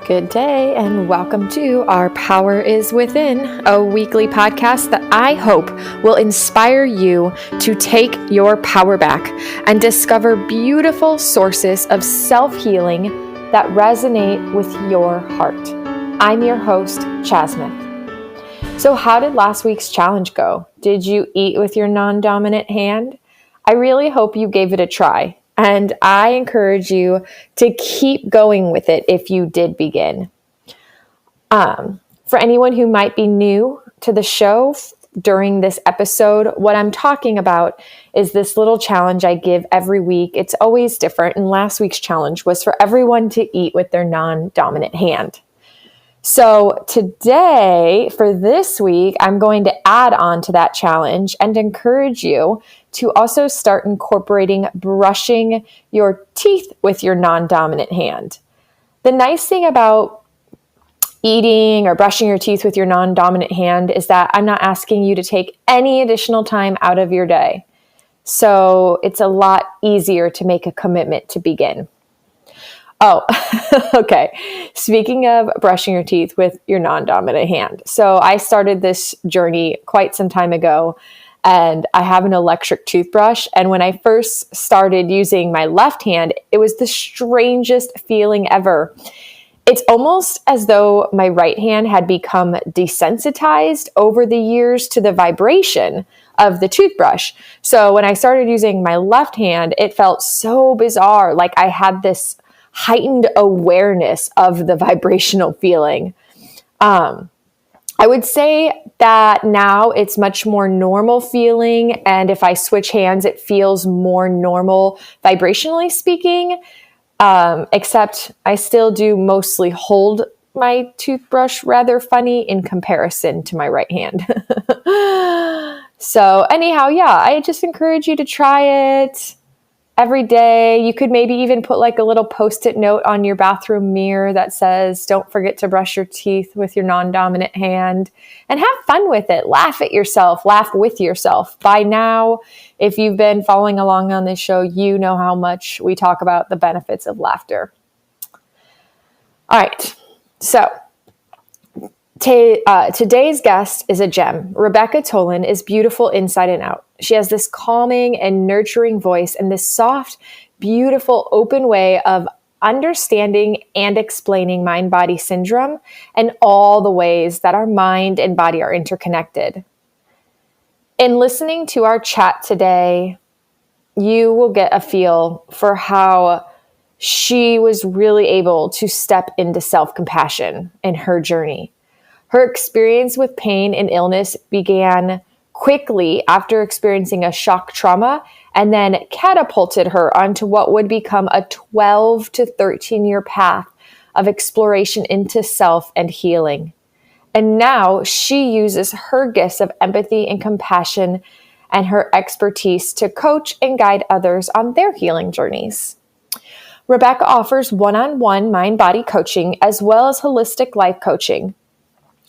Good day and welcome to Our Power is Within, a weekly podcast that I hope will inspire you to take your power back and discover beautiful sources of self-healing that resonate with your heart. I'm your host, Chasmith. So how did last week's challenge go? Did you eat with your non-dominant hand? I really hope you gave it a try. And I encourage you to keep going with it if you did begin. For anyone who might be new to the show during this episode, what I'm talking about is this little challenge I give every week. It's always different. And last week's challenge was for everyone to eat with their non-dominant hand. So today, for this week, I'm going to add on to that challenge and encourage you to also start incorporating brushing your teeth with your non-dominant hand. The nice thing about eating or brushing your teeth with your non-dominant hand is that I'm not asking you to take any additional time out of your day. So it's a lot easier to make a commitment to begin. Oh, okay. Speaking of brushing your teeth with your non-dominant hand. So I started this journey quite some time ago, and I have an electric toothbrush. And when I first started using my left hand, it was the strangest feeling ever. It's almost as though my right hand had become desensitized over the years to the vibration of the toothbrush. So when I started using my left hand, it felt so bizarre. Like I had this heightened awareness of the vibrational feeling. I would say that now it's much more normal feeling. And if I switch hands, it feels more normal vibrationally speaking. Except I still do mostly hold my toothbrush rather funny in comparison to my right hand. So anyhow, yeah, I just encourage you to try it every day. You could maybe even put like a little Post-it note on your bathroom mirror that says, don't forget to brush your teeth with your non-dominant hand, and have fun with it. Laugh at yourself, laugh with yourself. By now, if you've been following along on this show, you know how much we talk about the benefits of laughter. All right. So today's guest is a gem. Rebecca Tolin is beautiful inside and out. She has this calming and nurturing voice and this soft, beautiful, open way of understanding and explaining mind-body syndrome and all the ways that our mind and body are interconnected. In listening to our chat today, you will get a feel for how she was really able to step into self-compassion in her journey. Her experience with pain and illness began quickly after experiencing a shock trauma and then catapulted her onto what would become a 12 to 13-year path of exploration into self and healing. And now she uses her gifts of empathy and compassion and her expertise to coach and guide others on their healing journeys. Rebecca offers one-on-one mind-body coaching as well as holistic life coaching.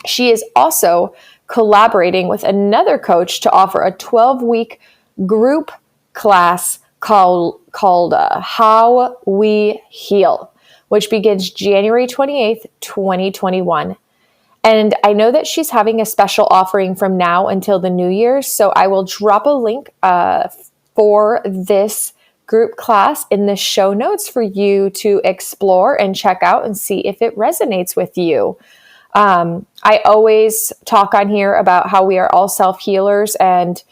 She is also collaborating with another coach to offer a 12-week group class called How We Heal, which begins January 28th, 2021. And I know that she's having a special offering from now until the new year, so I will drop a link for this group class in the show notes for you to explore and check out and see if it resonates with you. I always talk on here about how we are all self-healers, and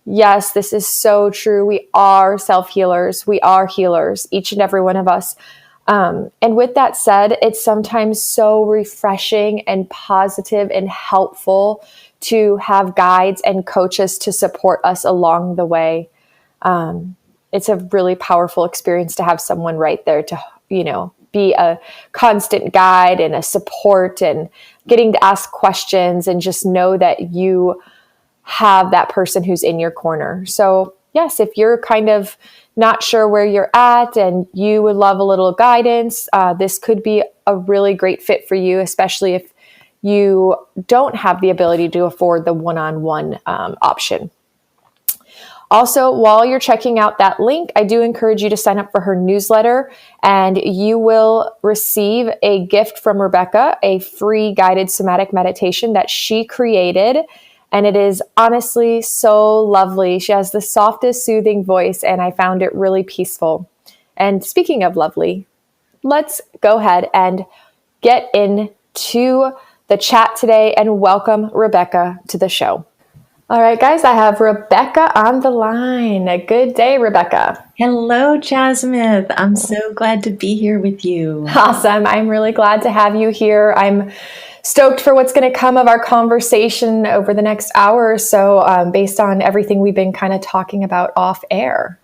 yes, this is so true. We are self-healers. We are healers, each and every one of us. And with that said, it's sometimes so refreshing and positive and helpful to have guides and coaches to support us along the way. It's a really powerful experience to have someone right there to, be a constant guide and a support and getting to ask questions and just know that you have that person who's in your corner. So yes, if you're kind of not sure where you're at and you would love a little guidance, this could be a really great fit for you, especially if you don't have the ability to afford the one-on-one option. Also, while you're checking out that link, I do encourage you to sign up for her newsletter, and you will receive a gift from Rebecca, a free guided somatic meditation that she created. And it is honestly so lovely. She has the softest, soothing voice, and I found it really peaceful. And speaking of lovely, let's go ahead and get into the chat today and welcome Rebecca to the show. All right, guys, I have Rebecca on the line. A good day, Rebecca. Hello, Jasmine. I'm so glad to be here with you. Awesome. I'm really glad to have you here. I'm stoked for what's going to come of our conversation over the next hour or so, based on everything we've been kind of talking about off air.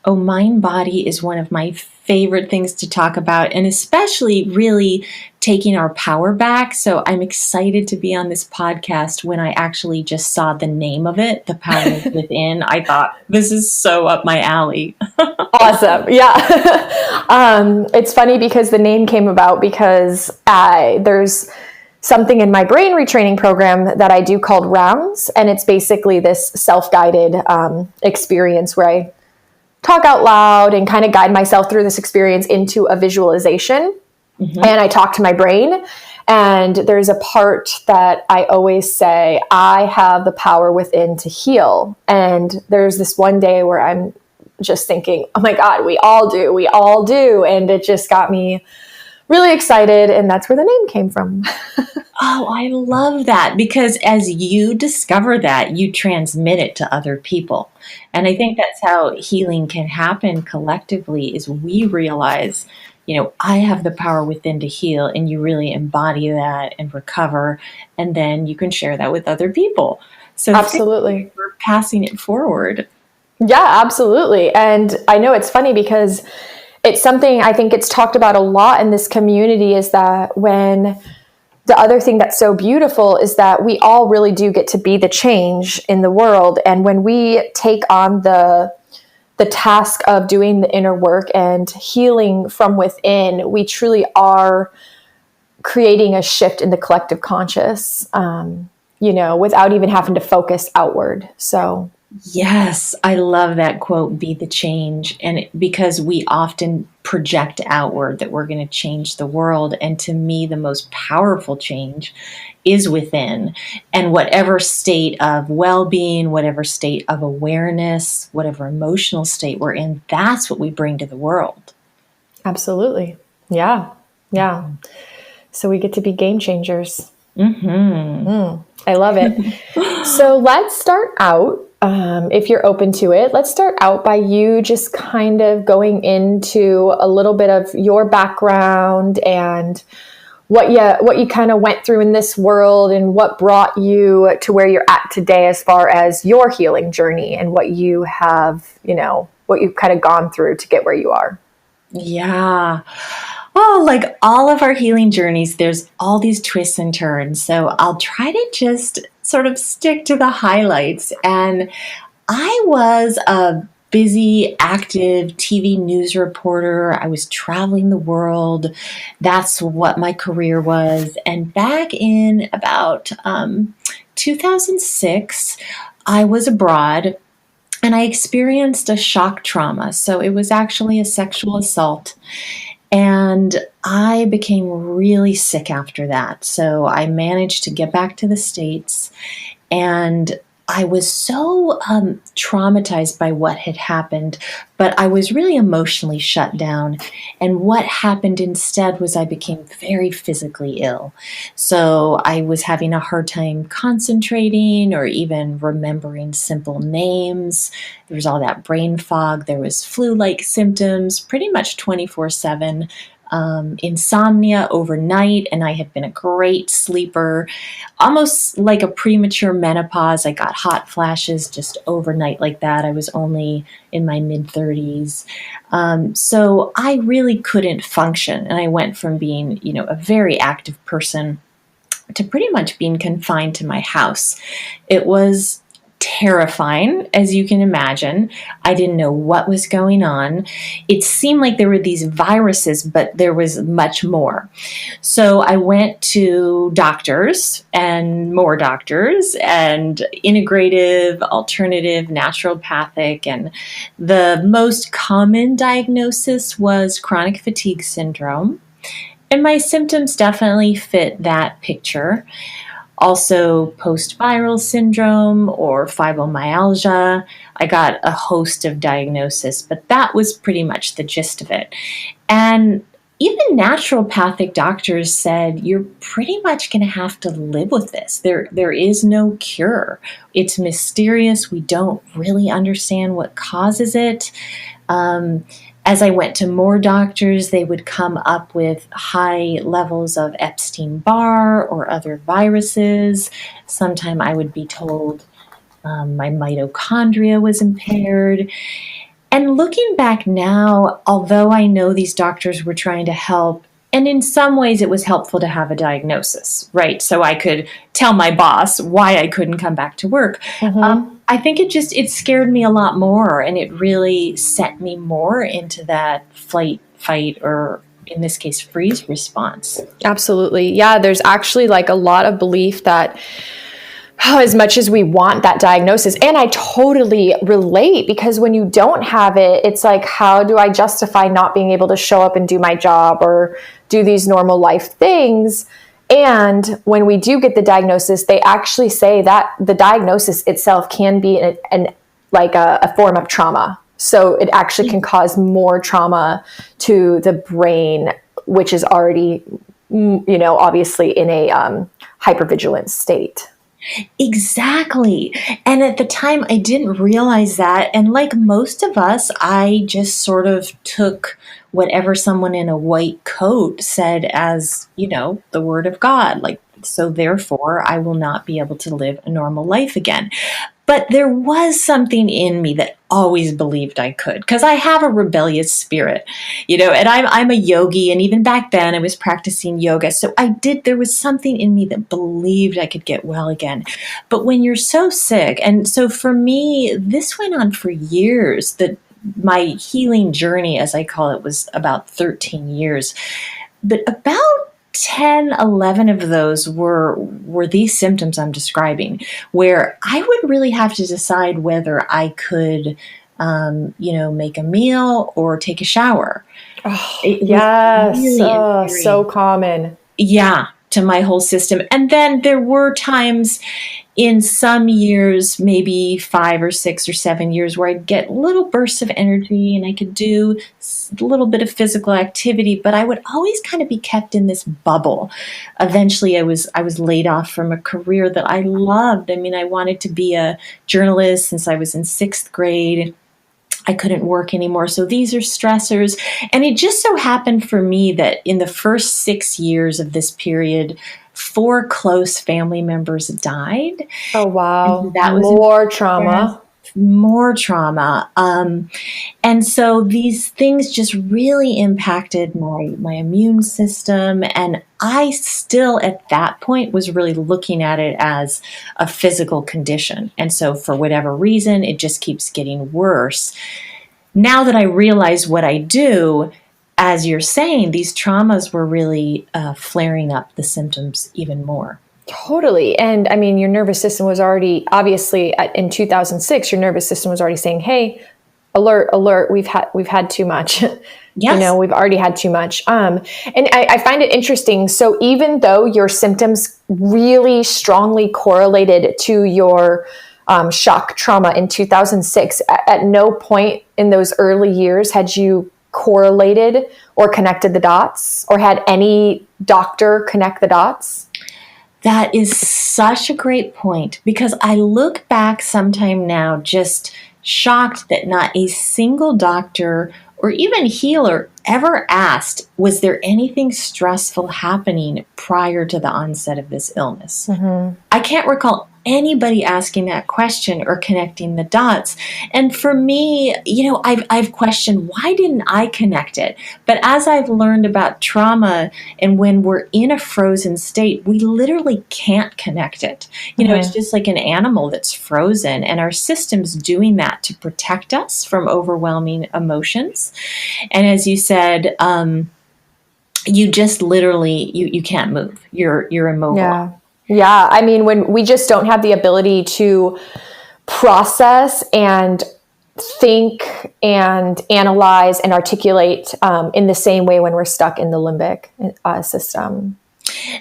Oh, mindbody is one of my favorite things to talk about, and especially really taking our power back. So I'm excited to be on this podcast. When I actually just saw the name of it, The Power Within, I thought, this is so up my alley. Awesome. Yeah. It's funny because the name came about because there's something in my brain retraining program that I do called Rounds. And it's basically this self-guided experience where I talk out loud and kind of guide myself through this experience into a visualization. Mm-hmm. And I talk to my brain. And there's a part that I always say, I have the power within to heal. And there's this one day where I'm just thinking, oh my God, we all do. And it just got me really excited. And that's where the name came from. Oh, I love that, because as you discover that, you transmit it to other people. And I think that's how healing can happen collectively, is we realize, I have the power within to heal, and you really embody that and recover, and then you can share that with other people. So absolutely, we're passing it forward. Yeah, absolutely. And I know it's funny because it's something I think it's talked about a lot in this community, is that when the other thing that's so beautiful is that we all really do get to be the change in the world. And when we take on the task of doing the inner work and healing from within, we truly are creating a shift in the collective conscious, without even having to focus outward. So yes, I love that quote, be the change. And because we often project outward that we're going to change the world. And to me, the most powerful change is within. And whatever state of well-being, whatever state of awareness, whatever emotional state we're in, that's what we bring to the world. Absolutely. Yeah. Yeah. So we get to be game changers. Mm-hmm. I love it. So let's start out, if you're open to it, let's start out by you just kind of going into a little bit of your background and what you kind of went through in this world and what brought you to where you're at today as far as your healing journey and what you have, what you've kind of gone through to get where you are. Yeah. Oh, like all of our healing journeys, there's all these twists and turns. So I'll try to just sort of stick to the highlights. And I was a busy, active TV news reporter. I was traveling the world. That's what my career was. And back in about 2006, I was abroad. And I experienced a shock trauma. So it was actually a sexual assault. And I became really sick after that. So I managed to get back to the States, and I was so traumatized by what had happened, but I was really emotionally shut down. And what happened instead was I became very physically ill. So I was having a hard time concentrating or even remembering simple names. There was all that brain fog. There was flu-like symptoms, pretty much 24/7. Insomnia overnight, and I had been a great sleeper, almost like a premature menopause. I got hot flashes just overnight like that. I was only in my mid-30s. So I really couldn't function, and I went from being, a very active person to pretty much being confined to my house. It was terrifying, as you can imagine. I didn't know what was going on. It seemed like there were these viruses, but there was much more. So I went to doctors and more doctors and integrative, alternative, naturopathic, and the most common diagnosis was chronic fatigue syndrome. And my symptoms definitely fit that picture. Also, post-viral syndrome or fibromyalgia. I got a host of diagnoses, but that was pretty much the gist of it. And even naturopathic doctors said, you're pretty much going to have to live with this. There is no cure. It's mysterious. We don't really understand what causes it. As I went to more doctors, they would come up with high levels of Epstein-Barr or other viruses. Sometimes I would be told my mitochondria was impaired. And looking back now, although I know these doctors were trying to help, and in some ways it was helpful to have a diagnosis, right? So I could tell my boss why I couldn't come back to work. I think it scared me a lot more, and it really set me more into that flight, fight, or in this case, freeze response. Absolutely. Yeah, there's actually like a lot of belief that as much as we want that diagnosis, and I totally relate, because when you don't have it, it's like, how do I justify not being able to show up and do my job or do these normal life things? And when we do get the diagnosis, they actually say that the diagnosis itself can be a form of trauma. So it actually can cause more trauma to the brain, which is already, obviously in a hypervigilant state. Exactly. And at the time, I didn't realize that. And like most of us, I just sort of took whatever someone in a white coat said as, the word of God. Like, so therefore, I will not be able to live a normal life again. But there was something in me that always believed I could, because I have a rebellious spirit, and I'm a yogi. And even back then I was practicing yoga. So there was something in me that believed I could get well again. But when you're so sick, and so for me, this went on for years, that my healing journey, as I call it, was about 13 years. But about 10, 11 of those were these symptoms I'm describing, where I would really have to decide whether I could, make a meal or take a shower. Oh, yes. Really so common. Yeah, to my whole system. And then there were times in some years, maybe 5 or 6 or 7 years, where I'd get little bursts of energy and I could do a little bit of physical activity, but I would always kind of be kept in this bubble. Eventually, I was laid off from a career that I loved. I mean, I wanted to be a journalist since I was in 6th grade. I couldn't work anymore. So these are stressors. And it just so happened for me that in the first 6 years of this period, 4 close family members died. Oh, wow. That was more trauma. More trauma. And so these things just really impacted my immune system. And I still, at that point, was really looking at it as a physical condition. And so for whatever reason, it just keeps getting worse. Now that I realize what I do, as you're saying, these traumas were really flaring up the symptoms even more. Totally. And I mean, your nervous system was already, obviously in 2006, your nervous system was already saying, hey, alert, alert, we've had too much. Yes. We've already had too much. And I find it interesting. So even though your symptoms really strongly correlated to your shock trauma in 2006, at no point in those early years had you correlated or connected the dots, or had any doctor connect the dots? That is such a great point, because I look back sometime now just shocked that not a single doctor or even healer ever asked, was there anything stressful happening prior to the onset of this illness? Mm-hmm. I can't recall anybody asking that question or connecting the dots. And for me, I've questioned, why didn't I connect it? But as I've learned about trauma, and when we're in a frozen state, we literally can't connect it. It's just like an animal that's frozen, and our system's doing that to protect us from overwhelming emotions. And as you said, you just literally, you can't move. You're immobile. Yeah. Yeah. I mean, when we just don't have the ability to process and think and analyze and articulate in the same way when we're stuck in the limbic system.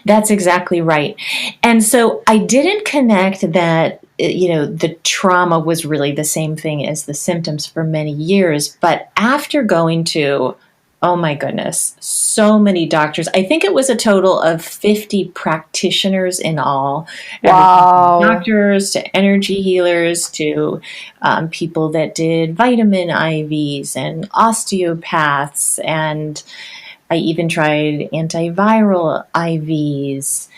That's exactly right. And so I didn't connect that, the trauma was really the same thing as the symptoms for many years. But after going to, oh my goodness, so many doctors, I think it was a total of 50 practitioners in all. Wow. Everything from doctors to energy healers to people that did vitamin IVs and osteopaths, and I even tried antiviral IVs,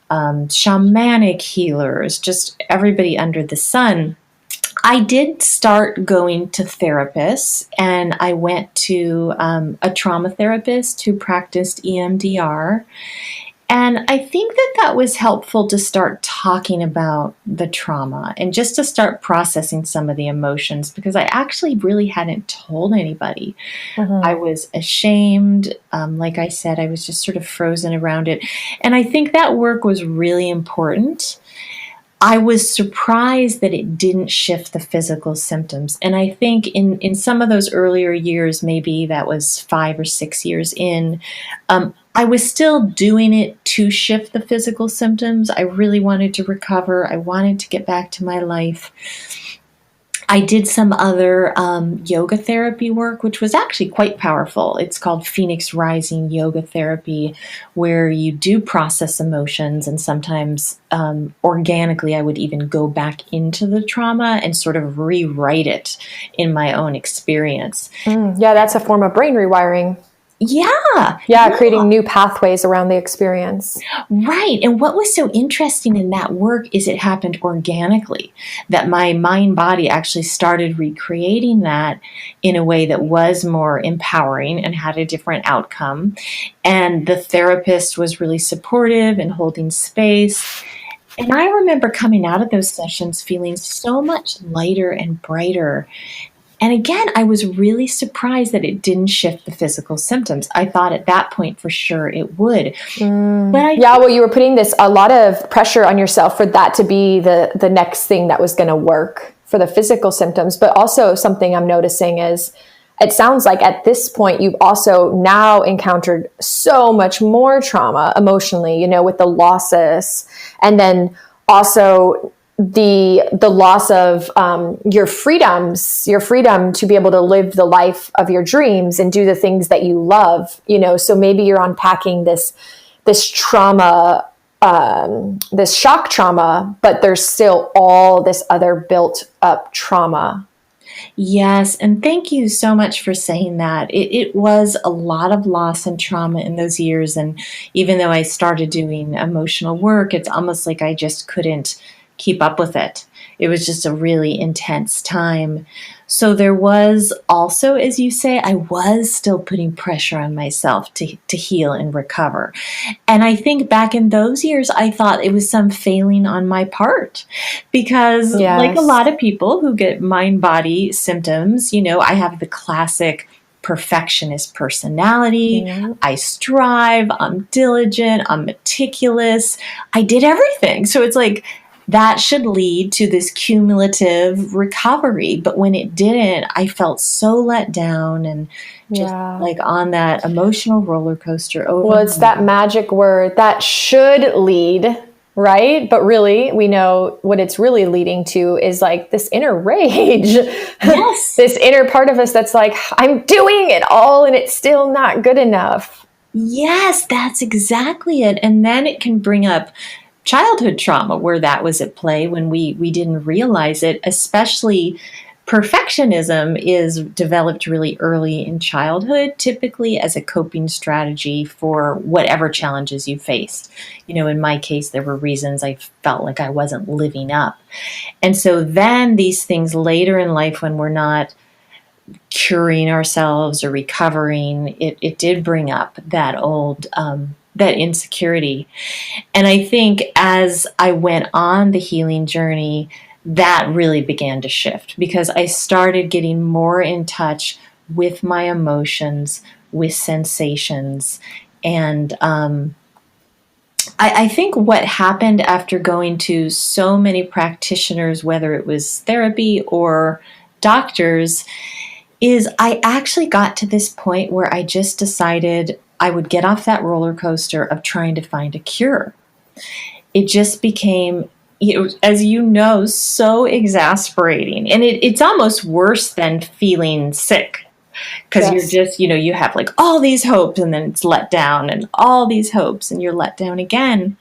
shamanic healers, just everybody under the sun. I did start going to therapists, and I went to a trauma therapist who practiced EMDR. And I think that was helpful to start talking about the trauma and just to start processing some of the emotions, because I actually really hadn't told anybody. I was ashamed. Like I said, I was just sort of frozen around it. And I think that work was really important. I was surprised that it didn't shift the physical symptoms. And I think in some of those earlier years, maybe that was 5 or 6 years in, I was still doing it to shift the physical symptoms. I really wanted to recover. I wanted to get back to my life. I did some other yoga therapy work, which was actually quite powerful. It's called Phoenix Rising Yoga Therapy, where you do process emotions, and sometimes organically I would even go back into the trauma and sort of rewrite it in my own experience. Yeah, that's a form of brain rewiring. Yeah, creating new pathways around the experience. Right. And what was so interesting in that work is it happened organically, that my mind body actually started recreating that in a way that was more empowering and had a different outcome. And the therapist was really supportive and holding space. And I remember coming out of those sessions feeling so much lighter and brighter. And again, I was really surprised that it didn't shift the physical symptoms. I thought at that point for sure it would. But you were putting a lot of pressure on yourself for that to be the next thing that was going to work for the physical symptoms. But also something I'm noticing is, it sounds like at this point you've also now encountered so much more trauma emotionally, with the losses, and then also the loss of your freedom to be able to live the life of your dreams and do the things that you love, so maybe you're unpacking this trauma, this shock trauma, but there's still all this other built up trauma. Yes, and thank you so much for saying that. It was a lot of loss and trauma in those years, and even though I started doing emotional work, it's almost like I just couldn't keep up with it. It was just a really intense time. So there was also, as you say, I was still putting pressure on myself to heal and recover. And I think back in those years, I thought it was some failing on my part, because like a lot of people who get mind-body symptoms, I have the classic perfectionist personality. Yeah. I strive, I'm diligent, I'm meticulous. I did everything. So it's like, that should lead to this cumulative recovery. But when it didn't, I felt so let down and just like on that emotional roller coaster. Well, it's that magic word that should lead, right? But really, we know what it's really leading to is like this inner rage. Yes. This inner part of us that's like, I'm doing it all and it's still not good enough. Yes, that's exactly it. And then it can bring up childhood trauma where that was at play when we didn't realize it, especially Perfectionism is developed really early in childhood, typically as a coping strategy for whatever challenges you faced. In my case, there were reasons I felt like I wasn't living up. And so then these things later in life, when we're not curing ourselves or recovering, it did bring up that old, that insecurity. And I think as I went on the healing journey, that really began to shift because I started getting more in touch with my emotions, with sensations. And I think what happened after going to so many practitioners, whether it was therapy or doctors, is I actually got to this point where I just decided I would get off that roller coaster of trying to find a cure. It just became, as you know, so exasperating. And it's almost worse than feeling sick because you're just, you have like all these hopes and then it's let down and all these hopes and you're let down again.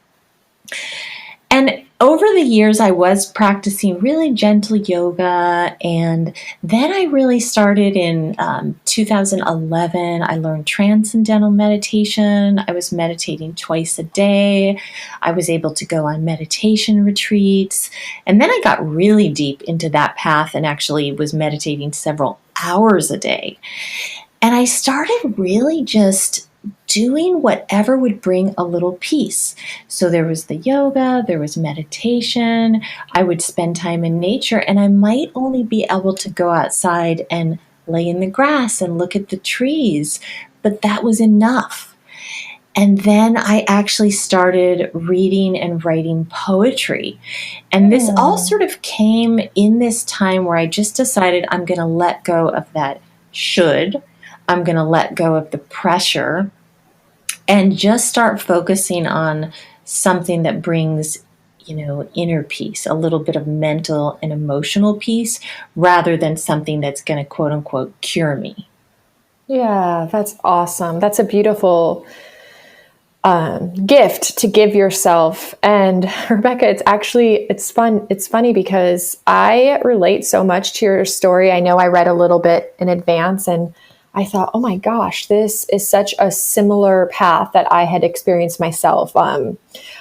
And over the years, I was practicing really gentle yoga. And then I really started in 2011. I learned transcendental meditation. I was meditating twice a day. I was able to go on meditation retreats. And then I got really deep into that path and actually was meditating several hours a day. And I started really just doing whatever would bring a little peace. So there was the yoga, there was meditation, I would spend time in nature, and I might only be able to go outside and lay in the grass and look at the trees, but that was enough. And then I actually started reading and writing poetry. And this all sort of came in this time where I just decided I'm going to let go of that should. I'm going to let go of the pressure and just start focusing on something that brings, inner peace, a little bit of mental and emotional peace, rather than something that's going to quote unquote cure me. Yeah, that's awesome. That's a beautiful gift to give yourself. And Rebecca, it's fun. It's funny because I relate so much to your story. I know I read a little bit in advance and I thought, oh my gosh, this is such a similar path that I had experienced myself. Of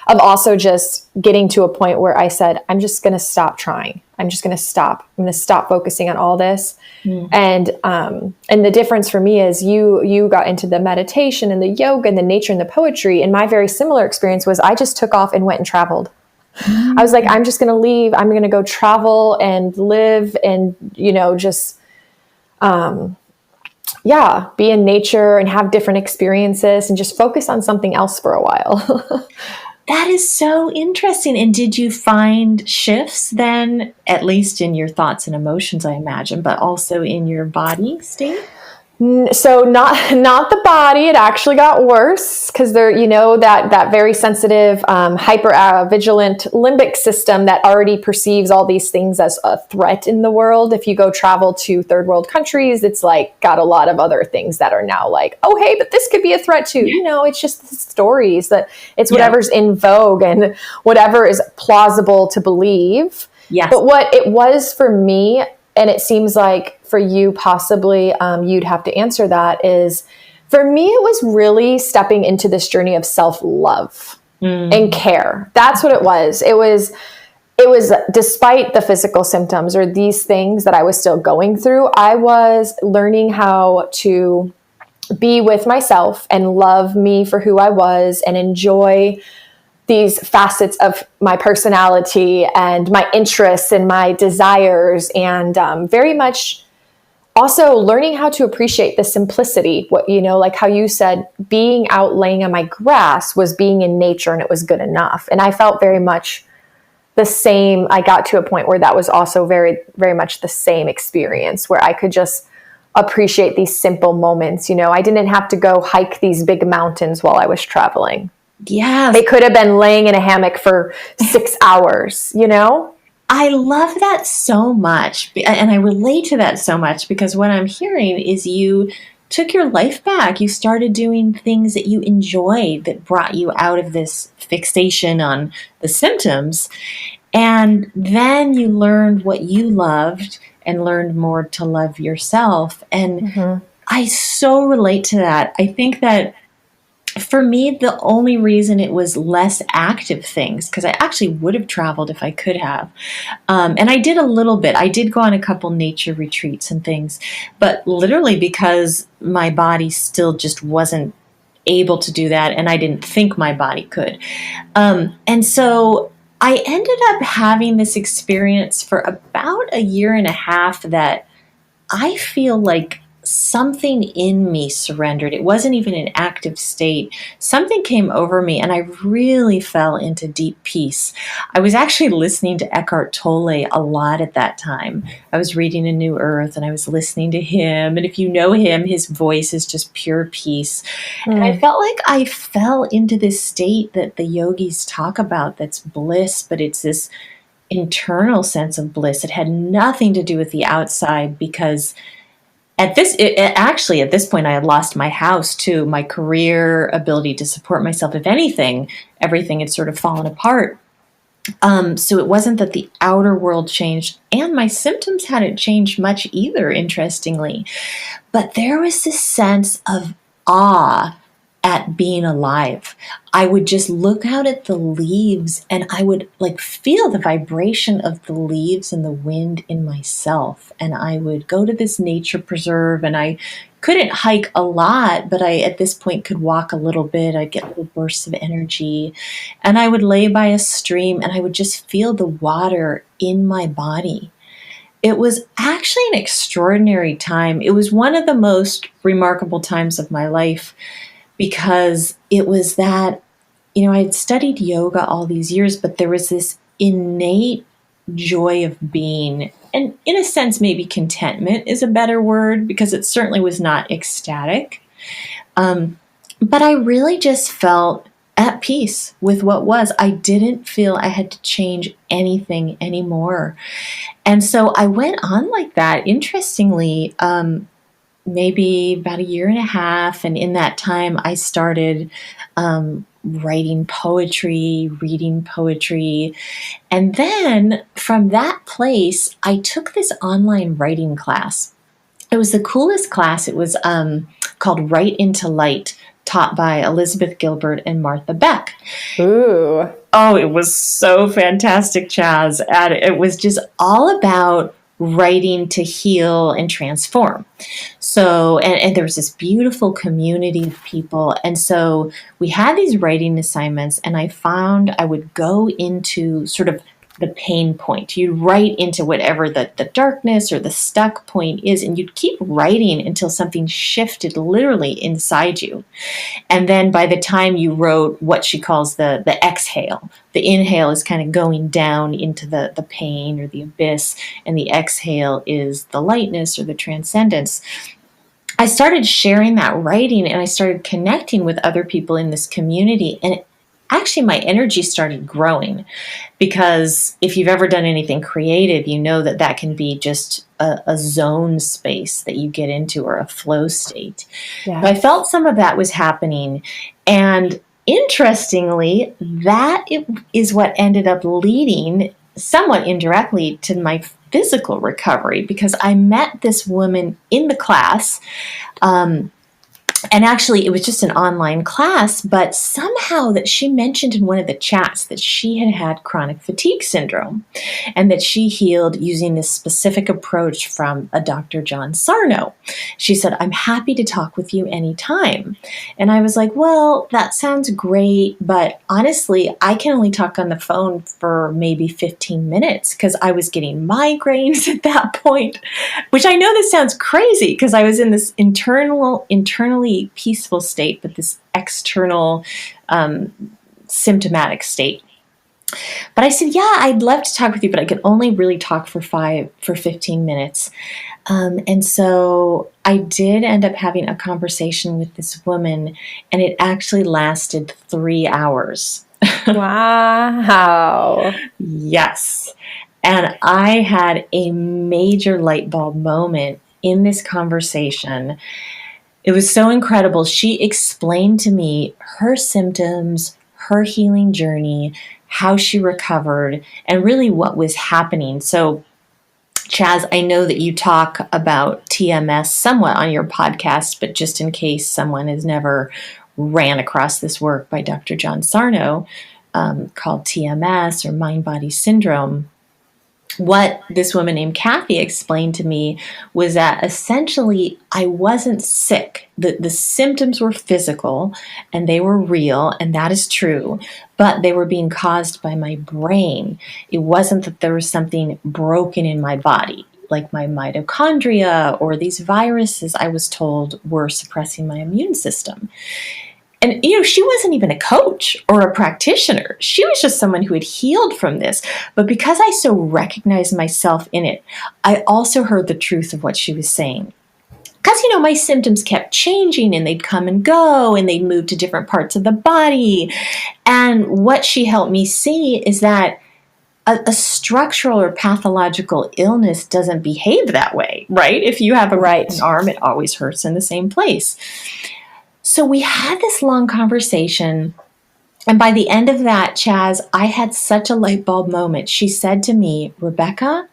also just getting to a point where I said, I'm just going to stop trying. I'm just going to stop. I'm going to stop focusing on all this. And the difference for me is you got into the meditation and the yoga and the nature and the poetry. And my very similar experience was I just took off and went and traveled. I was like, I'm just going to leave. I'm going to go travel and live and, just, be in nature and have different experiences and just focus on something else for a while. That is so interesting. And did you find shifts then, at least in your thoughts and emotions, I imagine, but also in your body state? So not the body. It actually got worse because there, that very sensitive, hyper vigilant limbic system that already perceives all these things as a threat in the world. If you go travel to third world countries, it's like got a lot of other things that are now like, oh, hey, but this could be a threat too. It's just the stories that it's whatever's in vogue and whatever is plausible to believe. Yes. But what it was for me, and it seems like for you, possibly you'd have to answer that, is for me, it was really stepping into this journey of self-love and care. That's what it was. It was despite the physical symptoms or these things that I was still going through, I was learning how to be with myself and love me for who I was and enjoy these facets of my personality and my interests and my desires, and very much also learning how to appreciate the simplicity. What, like how you said, being out laying on my grass was being in nature and it was good enough. And I felt very much the same. I got to a point where that was also very, very much the same experience where I could just appreciate these simple moments. I didn't have to go hike these big mountains while I was traveling. Yes. They could have been laying in a hammock for 6 hours, I love that so much. And I relate to that so much because what I'm hearing is you took your life back. You started doing things that you enjoyed that brought you out of this fixation on the symptoms. And then you learned what you loved and learned more to love yourself. And Mm-hmm. I so relate to that. I think that for me, the only reason it was less active things, because I actually would have traveled if I could have. And I did a little bit. I did go on a couple nature retreats and things, but literally because my body still just wasn't able to do that, and I didn't think my body could. And so I ended up having this experience for about a year and a half that I feel like something in me surrendered. It wasn't even an active state. Something came over me and I really fell into deep peace. I was actually listening to Eckhart Tolle a lot at that time. I was reading A New Earth and I was listening to him. And if you know him, his voice is just pure peace. And I felt like I fell into this state that the yogis talk about that's bliss, but it's this internal sense of bliss. It had nothing to do with the outside because actually at this point I had lost my house too, my career, ability to support myself. If anything, everything had sort of fallen apart. So it wasn't that the outer world changed, and my symptoms hadn't changed much either, interestingly. But there was this sense of awe at being alive. I would just look out at the leaves and I would like feel the vibration of the leaves and the wind in myself. And I would go to this nature preserve, and I couldn't hike a lot, but I at this point could walk a little bit. I'd get little bursts of energy, and I would lay by a stream and I would just feel the water in my body. It was actually an extraordinary time. It was one of the most remarkable times of my life because it was that, I had studied yoga all these years, but there was this innate joy of being, and in a sense, maybe contentment is a better word because it certainly was not ecstatic. But I really just felt at peace with what was. I didn't feel I had to change anything anymore. And so I went on like that, interestingly, maybe about a year and a half. And in that time, I started writing poetry, reading poetry. And then from that place, I took this online writing class. It was the coolest class. It was called Write into Light, taught by Elizabeth Gilbert and Martha Beck. Ooh. Oh, it was so fantastic, Chaz. And it was just all about writing to heal and transform. So, and there was this beautiful community of people. And so we had these writing assignments, and I found I would go into sort of the pain point. You'd write into whatever the darkness or the stuck point is, and you'd keep writing until something shifted literally inside you. And then by the time you wrote what she calls the exhale, the inhale is kind of going down into the pain or the abyss, and the exhale is the lightness or the transcendence. I started sharing that writing, and I started connecting with other people in this community, and actually my energy started growing, because if you've ever done anything creative, you know that can be just a zone space that you get into, or a flow state. Yeah. So I felt some of that was happening. And interestingly, that is what ended up leading somewhat indirectly to my physical recovery, because I met this woman in the class. And actually, it was just an online class, but somehow that she mentioned in one of the chats that she had had chronic fatigue syndrome, and that she healed using this specific approach from a Dr. John Sarno. She said, "I'm happy to talk with you anytime." And I was like, well, that sounds great, but honestly, I can only talk on the phone for maybe 15 minutes because I was getting migraines at that point, which I know this sounds crazy because I was in this internally peaceful state, but this external symptomatic state. But I said, yeah, I'd love to talk with you, but I could only really talk for 15 minutes. And so I did end up having a conversation with this woman, and it actually lasted 3 hours. Wow. Yes. And I had a major light bulb moment in this conversation. It was so incredible. She explained to me her symptoms, her healing journey, how she recovered, and really what was happening. So Chaz, I know that you talk about TMS somewhat on your podcast, but just in case someone has never ran across this work by Dr. John Sarno, called TMS or mind-body syndrome, what this woman named Kathy explained to me was that essentially I wasn't sick. The symptoms were physical and they were real, and that is true, but they were being caused by my brain. It wasn't that there was something broken in my body, like my mitochondria or these viruses I was told were suppressing my immune system. And, she wasn't even a coach or a practitioner. She was just someone who had healed from this. But because I so recognized myself in it, I also heard the truth of what she was saying. Because, my symptoms kept changing and they'd come and go and they'd move to different parts of the body. And what she helped me see is that a structural or pathological illness doesn't behave that way, right? If you have a broken arm, it always hurts in the same place. So we had this long conversation, and by the end of that, Chaz, I had such a light bulb moment. She said to me, Rebecca,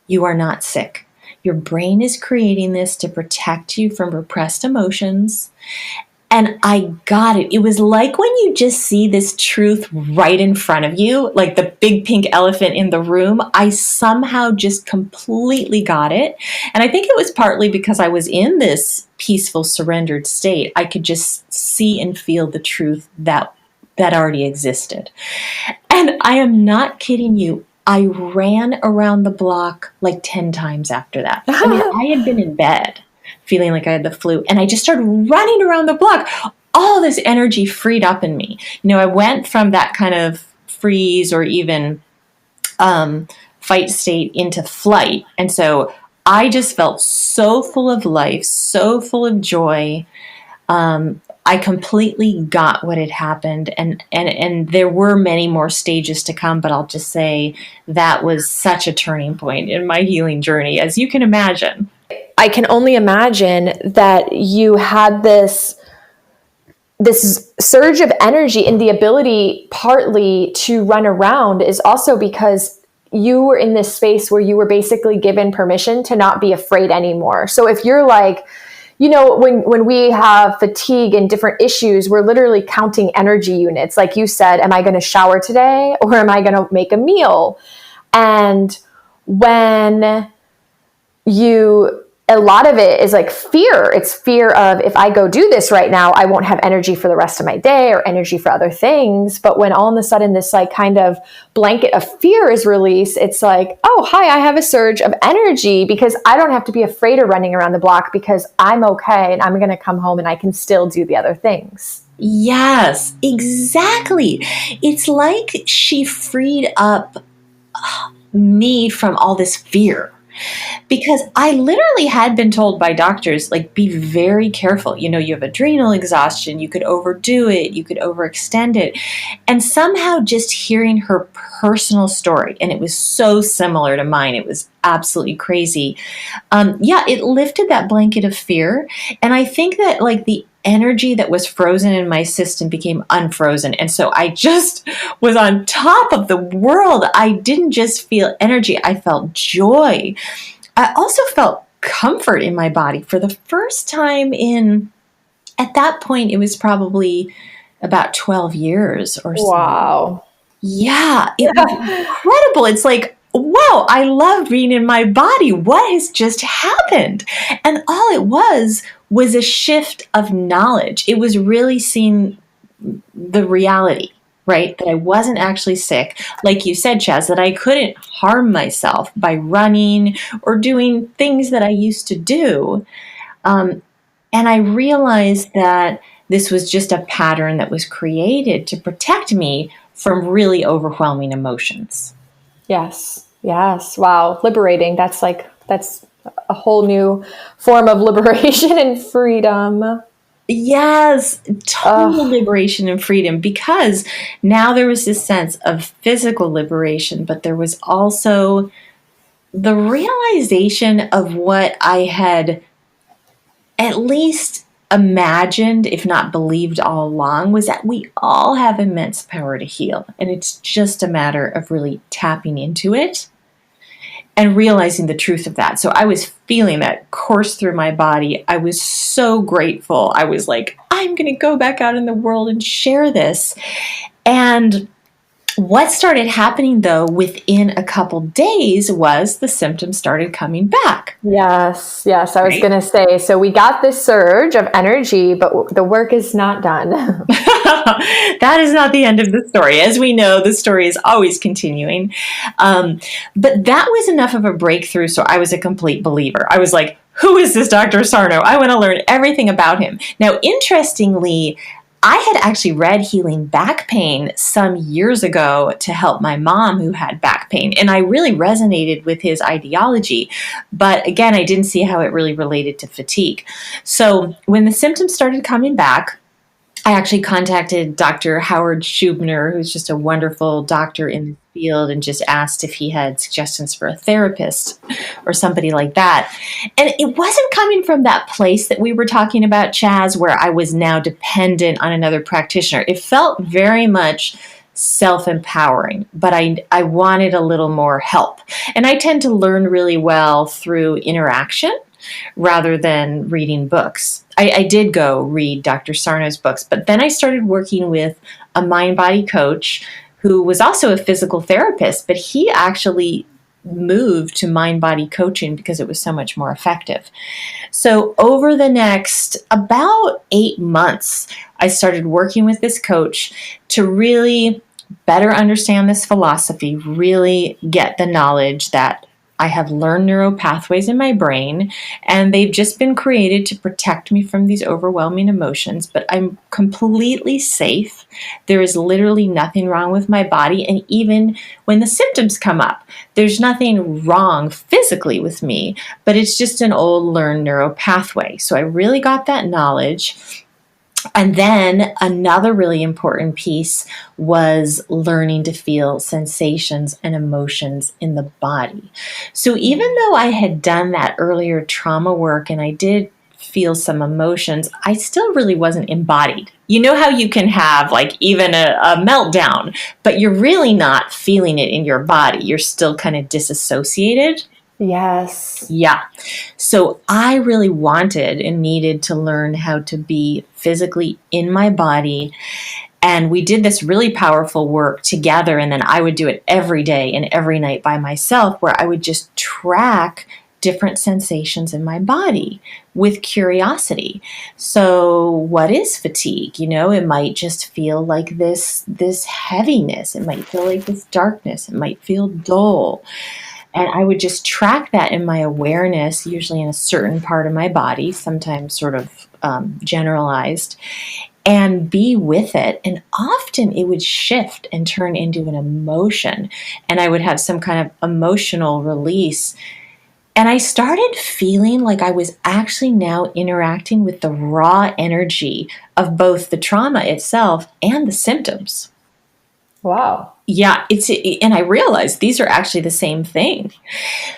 you are not sick. Your brain is creating this to protect you from repressed emotions. And I got it. It was like when you just see this truth right in front of you, like the big pink elephant in the room. I somehow just completely got it. And I think it was partly because I was in this peaceful, surrendered state. I could just see and feel the truth that already existed. And I am not kidding you. I ran around the block like 10 times after that. I mean, I had been in bed feeling like I had the flu, and I just started running around the block. All this energy freed up in me. I went from that kind of freeze or even fight state into flight. And so I just felt so full of life, so full of joy. I completely got what had happened, and there were many more stages to come, but I'll just say that was such a turning point in my healing journey, as you can imagine. I can only imagine that you had this surge of energy, and the ability partly to run around is also because you were in this space where you were basically given permission to not be afraid anymore. So if you're like, when we have fatigue and different issues, we're literally counting energy units. Like you said, am I going to shower today, or am I going to make a meal? And when a lot of it is like fear. It's fear of, if I go do this right now, I won't have energy for the rest of my day or energy for other things. But when all of a sudden this like kind of blanket of fear is released, it's like, oh, hi, I have a surge of energy because I don't have to be afraid of running around the block because I'm okay and I'm going to come home and I can still do the other things. Yes, exactly. It's like she freed up me from all this fear. Because I literally had been told by doctors, like, be very careful. You have adrenal exhaustion. You could overdo it. You could overextend it. And somehow just hearing her personal story, and it was so similar to mine. It was absolutely crazy. It lifted that blanket of fear. And I think that like the energy that was frozen in my system became unfrozen. And so I just was on top of the world. I didn't just feel energy. I felt joy. I also felt comfort in my body for the first time at that point, it was probably about 12 years or so. Wow. Yeah, it was incredible. It's like, wow, I love being in my body. What has just happened? And all it was a shift of knowledge. It was really seeing the reality, right? That I wasn't actually sick. Like you said, Chaz, that I couldn't harm myself by running or doing things that I used to do. And I realized that this was just a pattern that was created to protect me from really overwhelming emotions. Yes. Wow. Liberating. That's a whole new form of liberation and freedom. Yes, total liberation and freedom, because now there was this sense of physical liberation, but there was also the realization of what I had at least imagined, if not believed all along, was that we all have immense power to heal. And it's just a matter of really tapping into it. and realizing the truth of that. So I was feeling that course through my body. I was so grateful. I was like, I'm going to go back out in the world and share this. And what started happening, though, within a couple days was the symptoms started coming back. Yes. I was Right? going to say, so we got this surge of energy, but the work is not done. That is not the end of the story. As we know, the story is always continuing. But that was enough of a breakthrough. So I was a complete believer. I was like, who is this Dr. Sarno? I want to learn everything about him. Now, interestingly, I had actually read Healing Back Pain some years ago to help my mom who had back pain. And I really resonated with his ideology. But again, I didn't see how it really related to fatigue. So when the symptoms started coming back, I actually contacted Dr. Howard Schubiner, who's just a wonderful doctor in the field, and just asked if he had suggestions for a therapist or somebody like that. And it wasn't coming from that place that we were talking about, Chaz, where I was now dependent on another practitioner. It felt very much self-empowering, but I wanted a little more help. And I tend to learn really well through interaction rather than reading books. I did go read Dr. Sarno's books, but then I started working with a mind-body coach who was also a physical therapist, but he actually moved to mind-body coaching because it was so much more effective. So over the next about 8 months, I started working with this coach to really better understand this philosophy, really get the knowledge that I have learned neural pathways in my brain, and they've just been created to protect me from these overwhelming emotions, but I'm completely safe. There is literally nothing wrong with my body, and even when the symptoms come up, there's nothing wrong physically with me, but it's just an old learned neural pathway. So I really got that knowledge. And then another really important piece was learning to feel sensations and emotions in the body. So even though I had done that earlier trauma work and I did feel some emotions, I still really wasn't embodied. You know how you can have like even a meltdown, but you're really not feeling it in your body. You're still kind of disassociated. Yes. Yeah. So I really wanted and needed to learn how to be physically in my body. And we did this really powerful work together. And then I would do it every day and every night by myself, where I would just track different sensations in my body with curiosity. So what is fatigue? It might just feel like this heaviness. It might feel like this darkness. It might feel dull. And I would just track that in my awareness, usually in a certain part of my body, sometimes sort of generalized, and be with it. And often it would shift and turn into an emotion, and I would have some kind of emotional release. And I started feeling like I was actually now interacting with the raw energy of both the trauma itself and the symptoms. Wow. Yeah, and I realized these are actually the same thing.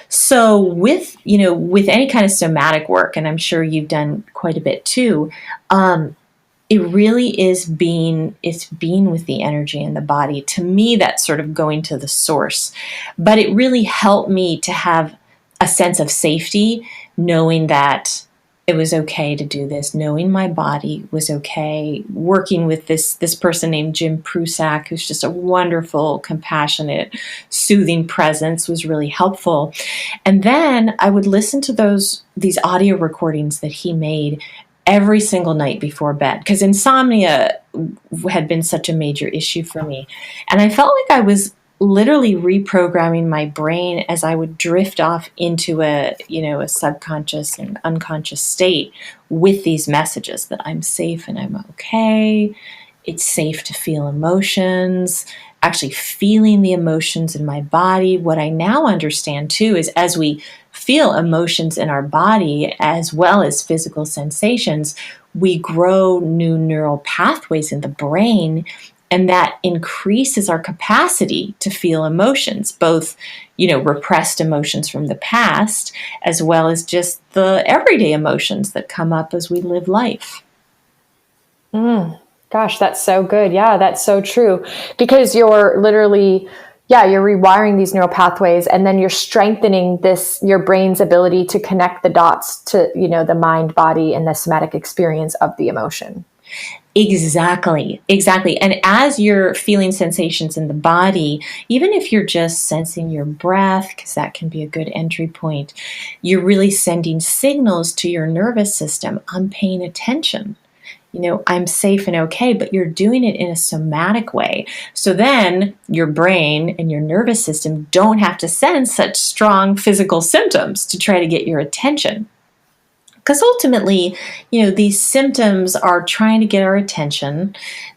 So with any kind of somatic work, and I'm sure you've done quite a bit too, it really is being with the energy in the body. To me, that's sort of going to the source. But it really helped me to have a sense of safety, knowing that it was okay to do this, knowing my body was okay, working with this person named Jim Prusak, who's just a wonderful, compassionate, soothing presence, was really helpful. And then I would listen to these audio recordings that he made every single night before bed, because insomnia had been such a major issue for me. And I felt like I was literally reprogramming my brain as I would drift off into a subconscious and unconscious state with these messages that I'm safe and I'm okay. It's safe to feel emotions, actually feeling the emotions in my body. What I now understand too is as we feel emotions in our body as well as physical sensations, we grow new neural pathways in the brain. And that increases our capacity to feel emotions, both, repressed emotions from the past, as well as just the everyday emotions that come up as we live life. Gosh, that's so good. Yeah, that's so true. Because you're literally yeah, you're rewiring these neural pathways, and then you're strengthening your brain's ability to connect the dots to, the mind, body, and the somatic experience of the emotion. Exactly. And as you're feeling sensations in the body, even if you're just sensing your breath, because that can be a good entry point, you're really sending signals to your nervous system. I'm paying attention. I'm safe and okay, but you're doing it in a somatic way. So then your brain and your nervous system don't have to send such strong physical symptoms to try to get your attention. Because ultimately, these symptoms are trying to get our attention.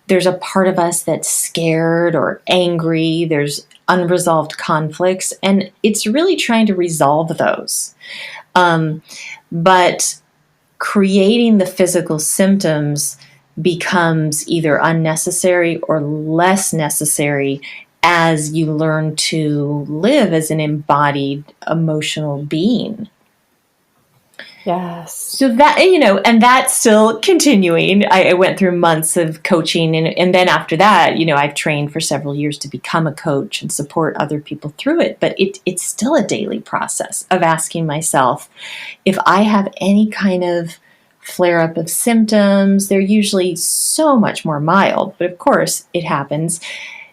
There's a part of us that's scared or angry. There's unresolved conflicts, and it's really trying to resolve those. But creating the physical symptoms becomes either unnecessary or less necessary as you learn to live as an embodied emotional being. Yes. So that, and that's still continuing. I went through months of coaching, and then after that, I've trained for several years to become a coach and support other people through it. But it's still a daily process of asking myself, if I have any kind of flare up of symptoms, they're usually so much more mild, but of course it happens.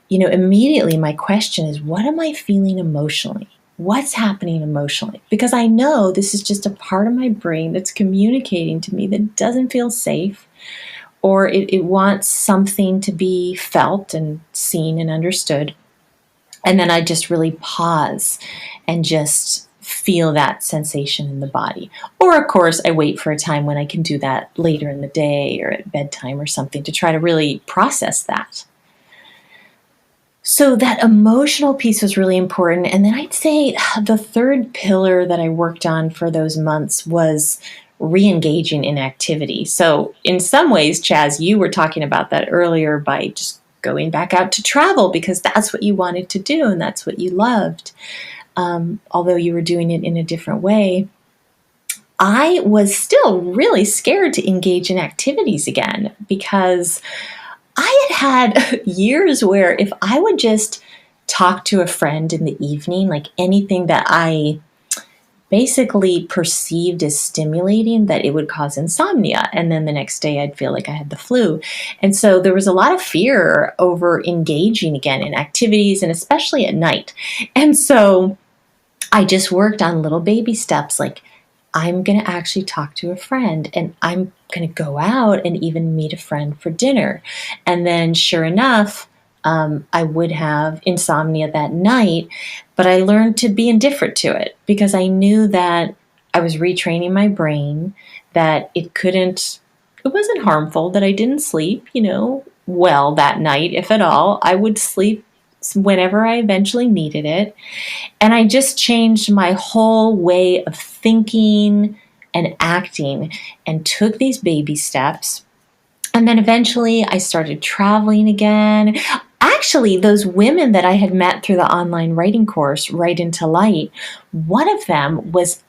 Immediately my question is, what am I feeling emotionally? What's happening emotionally? Because I know this is just a part of my brain that's communicating to me that doesn't feel safe, or it wants something to be felt and seen and understood. And then I just really pause and just feel that sensation in the body. Or, of course, I wait for a time when I can do that later in the day or at bedtime or something to try to really process that. So that emotional piece was really important. And then I'd say the third pillar that I worked on for those months was re-engaging in activity. So in some ways, Chaz, you were talking about that earlier by just going back out to travel because that's what you wanted to do and that's what you loved. Although you were doing it in a different way. I was still really scared to engage in activities again because I had years where if I would just talk to a friend in the evening, like anything that I basically perceived as stimulating, that it would cause insomnia. And then the next day I'd feel like I had the flu. And so there was a lot of fear over engaging again in activities and especially at night. And so I just worked on little baby steps, like I'm going to actually talk to a friend and I'm going to go out and even meet a friend for dinner. And then sure enough, I would have insomnia that night, but I learned to be indifferent to it because I knew that I was retraining my brain, that it wasn't harmful, that I didn't sleep, well that night, if at all. I would sleep whenever I eventually needed it. And I just changed my whole way of thinking and acting and took these baby steps. And then eventually I started traveling again. Actually, those women that I had met through the online writing course, Write into Light, one of them was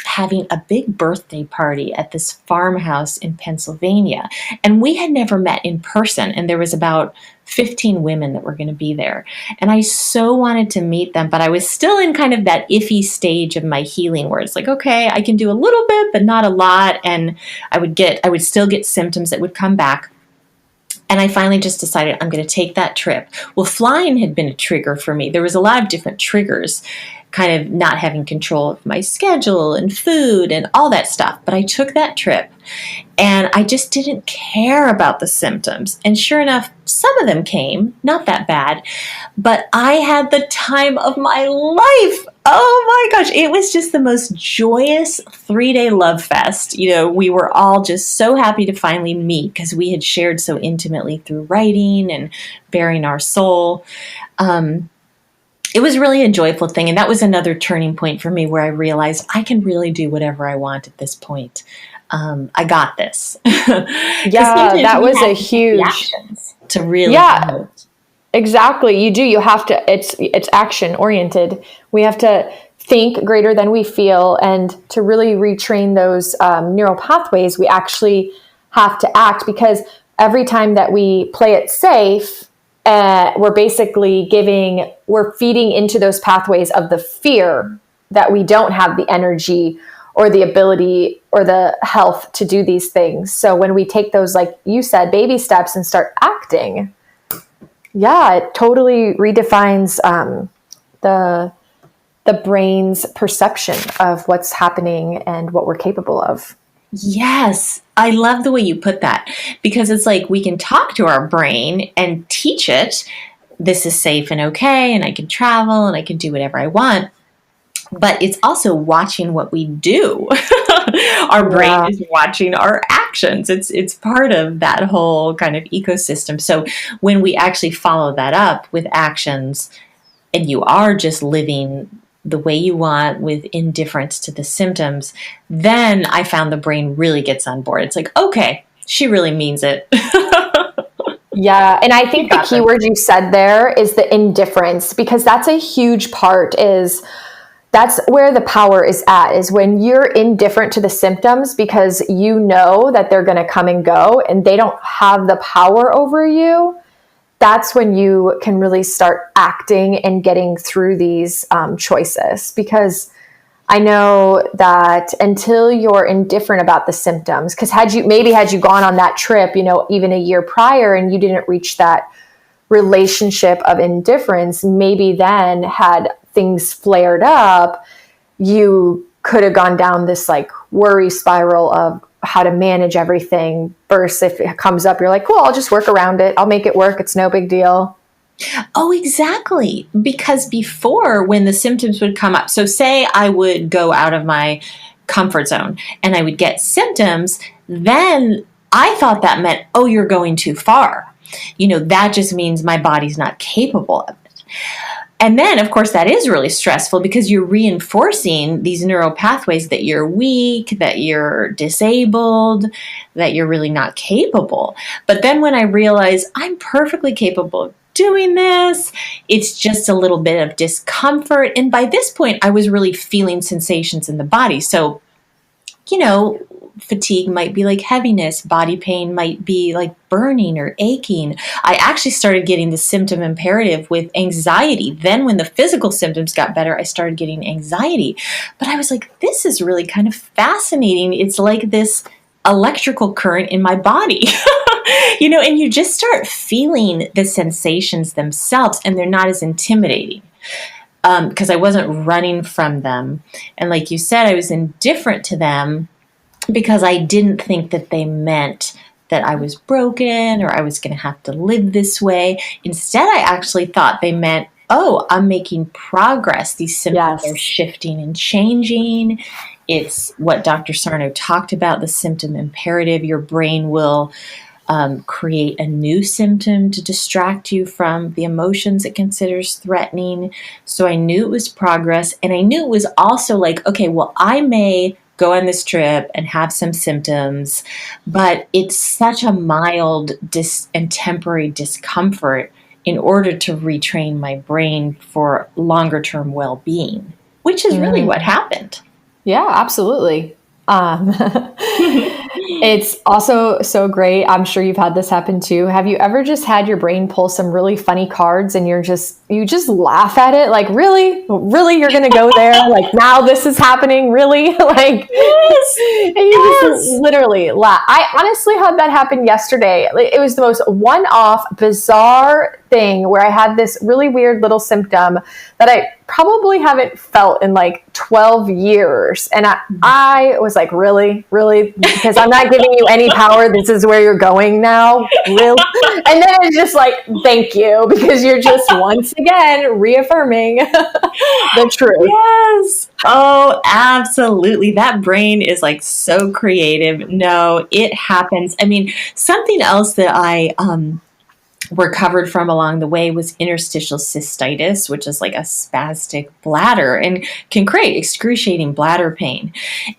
having a big birthday party at this farmhouse in Pennsylvania. And we had never met in person. And there was about 15 women that were going to be there. And I so wanted to meet them, but I was still in kind of that iffy stage of my healing where it's like, okay, I can do a little bit, but not a lot. And I would still get symptoms that would come back. And I finally just decided I'm going to take that trip. Well, flying had been a trigger for me. There was a lot of different triggers, kind of not having control of my schedule and food and all that stuff. But I took that trip and I just didn't care about the symptoms. And sure enough, some of them came, not that bad, but I had the time of my life. Oh my gosh, it was just the most joyous 3-day love fest. We were all just so happy to finally meet because we had shared so intimately through writing and bearing our soul. It was really a joyful thing. And that was another turning point for me where I realized I can really do whatever I want at this point. I got this. Yeah, that was a huge to really promote. Exactly. You do. You have to, it's action oriented. We have to think greater than we feel. And to really retrain those neural pathways, we actually have to act, because every time that we play it safe, we're basically giving we're feeding into those pathways of the fear that we don't have the energy or the ability or the health to do these things. So when we take those, like you said, baby steps and start acting, yeah, it totally redefines the brain's perception of what's happening and what we're capable of. Yes, I love the way you put that, because it's like we can talk to our brain and teach it this is safe and okay, and I can travel and I can do whatever I want. But it's also watching what we do. Our brain is watching our actions. It's part of that whole kind of ecosystem. So when we actually follow that up with actions, and you are just living the way you want with indifference to the symptoms, then I found the brain really gets on board. It's like, okay, she really means it. Yeah. And I think the key word you said there is the indifference, because that's a huge part. That's where the power is at, is when you're indifferent to the symptoms because you know that they're going to come and go and they don't have the power over you. That's when you can really start acting and getting through these choices. Because I know that until you're indifferent about the symptoms, because had you gone on that trip, even a year prior, and you didn't reach that relationship of indifference, maybe then had things flared up, you could have gone down this like worry spiral of how to manage everything, versus if it comes up, you're like, cool, I'll just work around it. I'll make it work. It's no big deal. Oh, exactly. Because before, when the symptoms would come up, so say I would go out of my comfort zone and I would get symptoms, then I thought that meant, oh, you're going too far. That just means my body's not capable of it. And then, of course, that is really stressful because you're reinforcing these neural pathways that you're weak, that you're disabled, that you're really not capable. But then when I realize I'm perfectly capable of doing this, it's just a little bit of discomfort. And by this point, I was really feeling sensations in the body. So, fatigue might be like heaviness, body pain might be like burning or aching. I actually started getting the symptom imperative with anxiety. Then when the physical symptoms got better, I started getting anxiety. But I was like, this is really kind of fascinating. It's like this electrical current in my body. And you just start feeling the sensations themselves, and they're not as intimidating. Because I wasn't running from them. And like you said, I was indifferent to them because I didn't think that they meant that I was broken or I was going to have to live this way. Instead, I actually thought they meant, oh, I'm making progress. These symptoms are shifting and changing. It's what Dr. Sarno talked about, the symptom imperative. Your brain will create a new symptom to distract you from the emotions it considers threatening. So I knew it was progress. And I knew it was also like, okay, well, I may go on this trip and have some symptoms, but it's such a mild and temporary discomfort in order to retrain my brain for longer term well-being, which is really what happened. Yeah, absolutely. It's also so great. I'm sure you've had this happen too. Have you ever just had your brain pull some really funny cards and you just laugh at it? Like, really, you're going to go there? Like, now this is happening? Really? Like, yes. And you just literally laugh. I honestly had that happen yesterday. It was the most one-off, bizarre thing where I had this really weird little symptom that I probably haven't felt in like 12 years. And I was like, really? Because I'm not giving you any power. This is where you're going now. Really? And then it's just like, thank you, because you're just once again reaffirming the truth. Yes. Oh, absolutely. That brain is like so creative. No, it happens. I mean, something else that I recovered from along the way was interstitial cystitis, which is like a spastic bladder and can create excruciating bladder pain.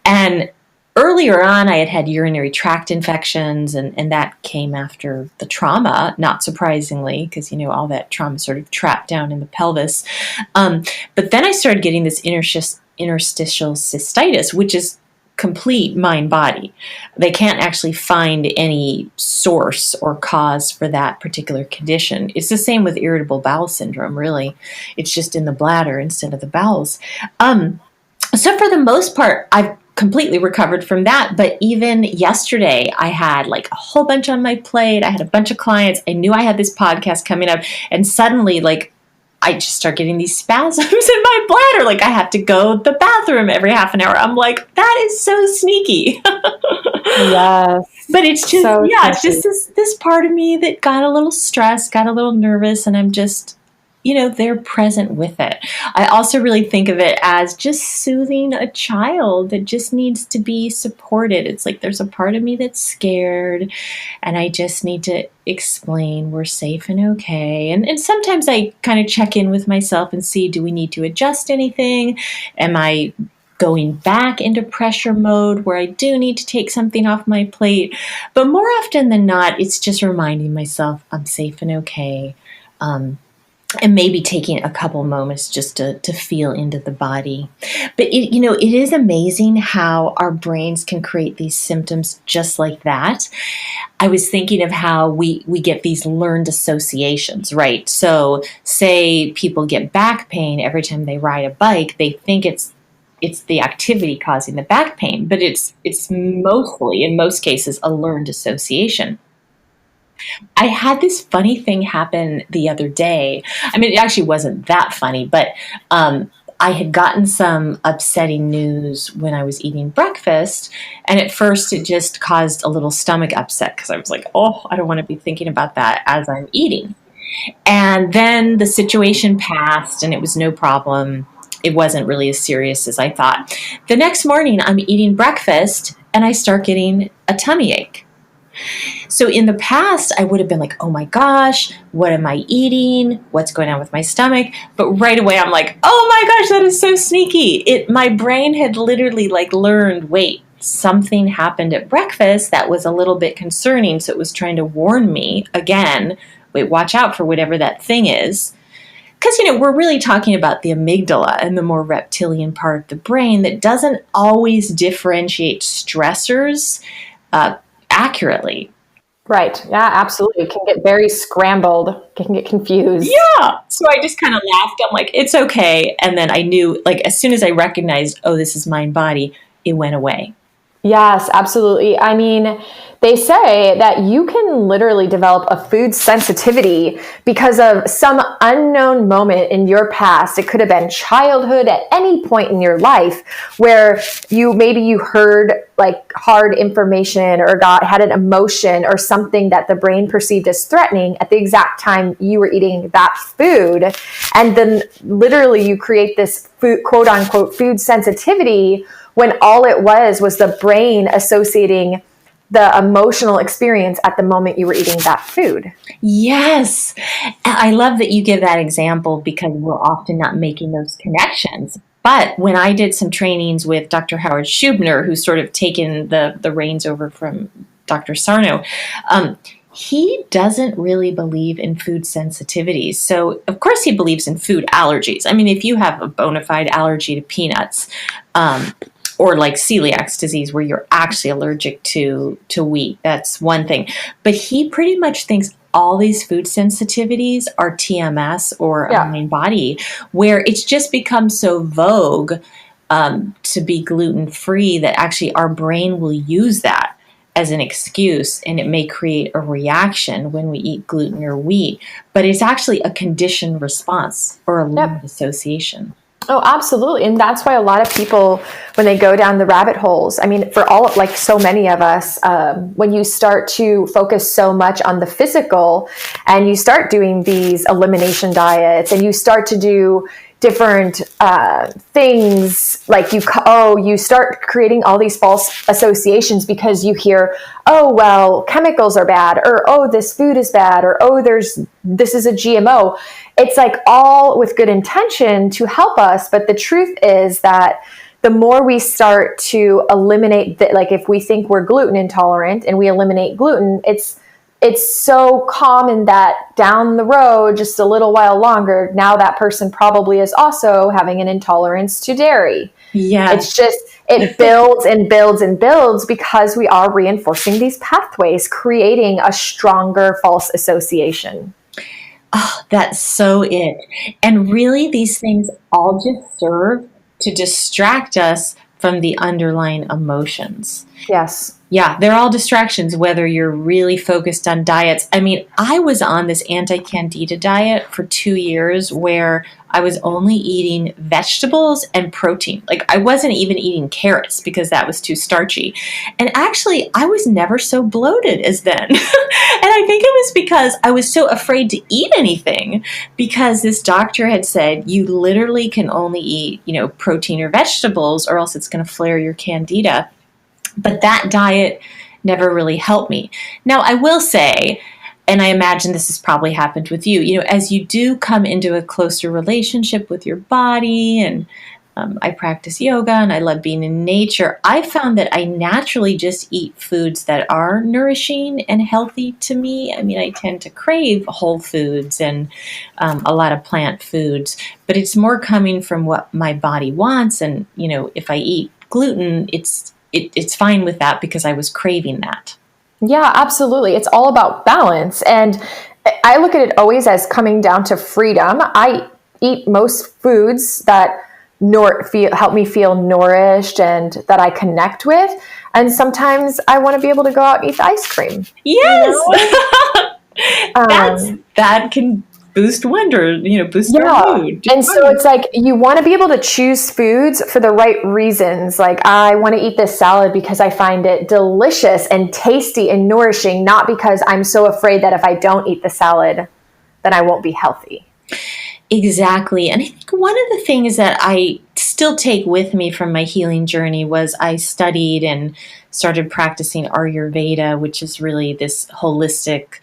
And earlier on, I had had urinary tract infections, and that came after the trauma, not surprisingly, because, all that trauma sort of trapped down in the pelvis. But then I started getting this interstitial cystitis, which is complete mind body. They can't actually find any source or cause for that particular condition. It's the same with irritable bowel syndrome, really. It's just in the bladder instead of the bowels. So for the most part, I've completely recovered from that. But even yesterday, I had like a whole bunch on my plate. I had a bunch of clients. I knew I had this podcast coming up. And suddenly, like, I just start getting these spasms in my bladder. Like, I have to go to the bathroom every half an hour. I'm like, that is so sneaky. Yes. But it's just, So it's just this part of me that got a little stressed, got a little nervous, and I'm just, they're present with it. I also really think of it as just soothing a child that just needs to be supported. It's like there's a part of me that's scared, and I just need to explain we're safe and okay. And sometimes I kind of check in with myself and see, do we need to adjust anything? Am I going back into pressure mode where I do need to take something off my plate? But more often than not, it's just reminding myself I'm safe and okay. And maybe taking a couple moments just to feel into the body. But it is amazing how our brains can create these symptoms just like that. I was thinking of how we get these learned associations, right? So say people get back pain every time they ride a bike, they think it's the activity causing the back pain, but it's mostly, in most cases, a learned association. I had this funny thing happen the other day. I mean, it actually wasn't that funny, but I had gotten some upsetting news when I was eating breakfast. And at first, it just caused a little stomach upset because I was like, oh, I don't want to be thinking about that as I'm eating. And then the situation passed and it was no problem. It wasn't really as serious as I thought. The next morning, I'm eating breakfast and I start getting a tummy ache. So in the past, I would have been like, oh my gosh, what am I eating? What's going on with my stomach? But right away, I'm like, oh my gosh, that is so sneaky. My brain had literally like learned, wait, something happened at breakfast that was a little bit concerning. So it was trying to warn me again, wait, watch out for whatever that thing is. Because, we're really talking about the amygdala and the more reptilian part of the brain that doesn't always differentiate stressors accurately. Right. Yeah, absolutely. It can get very scrambled. It can get confused. Yeah. So I just kind of laughed. I'm like, it's okay. And then I knew, like, as soon as I recognized, oh, this is mind body, it went away. Yes, absolutely. I mean, they say that you can literally develop a food sensitivity because of some unknown moment in your past. It could have been childhood at any point in your life where you heard like hard information or had an emotion or something that the brain perceived as threatening at the exact time you were eating that food. And then literally you create this food, quote unquote, food sensitivity when all it was the brain associating the emotional experience at the moment you were eating that food. Yes. I love that you give that example because we're often not making those connections. But when I did some trainings with Dr. Howard Schubiner, who's sort of taken the reins over from Dr. Sarno, he doesn't really believe in food sensitivities. So, of course, he believes in food allergies. I mean, if you have a bona fide allergy to peanuts, or like celiac disease where you're actually allergic to wheat, that's one thing. But he pretty much thinks all these food sensitivities are TMS or mind body, where it's just become so vogue to be gluten-free that actually our brain will use that as an excuse, and it may create a reaction when we eat gluten or wheat. But it's actually a conditioned response or a learned association. Oh, absolutely. And that's why a lot of people, when they go down the rabbit holes, I mean, for all, like so many of us, when you start to focus so much on the physical and you start doing these elimination diets and you start to do different things, like you start creating all these false associations because you hear, oh, well, chemicals are bad, or, oh, this food is bad, or, oh, this is a GMO. It's like all with good intention to help us. But the truth is that the more we start to eliminate like if we think we're gluten intolerant and we eliminate gluten, it's so common that down the road, just a little while longer, now that person probably is also having an intolerance to dairy. Yes. It's just, it builds and builds and builds because we are reinforcing these pathways, creating a stronger false association. Oh, that's so it. And really, these things all just serve to distract us from the underlying emotions. Yes. Yeah, they're all distractions, whether you're really focused on diets. I mean, I was on this anti-candida diet for 2 years where I was only eating vegetables and protein. Like, I wasn't even eating carrots because that was too starchy. And actually, I was never so bloated as then. And I think it was because I was so afraid to eat anything because this doctor had said, you literally can only eat, protein or vegetables or else it's going to flare your candida. But that diet never really helped me. Now, I will say, and I imagine this has probably happened with you, as you do come into a closer relationship with your body, and I practice yoga and I love being in nature, I found that I naturally just eat foods that are nourishing and healthy to me. I mean, I tend to crave whole foods and a lot of plant foods, but it's more coming from what my body wants. And, if I eat gluten, it's fine with that because I was craving that. Yeah, absolutely. It's all about balance. And I look at it always as coming down to freedom. I eat most foods that help me feel nourished and that I connect with. And sometimes I want to be able to go out and eat the ice cream. Yes. That can boost boost our mood. And so it's like you want to be able to choose foods for the right reasons. Like, I want to eat this salad because I find it delicious and tasty and nourishing, not because I'm so afraid that if I don't eat the salad, then I won't be healthy. Exactly. And I think one of the things that I still take with me from my healing journey was I studied and started practicing Ayurveda, which is really this holistic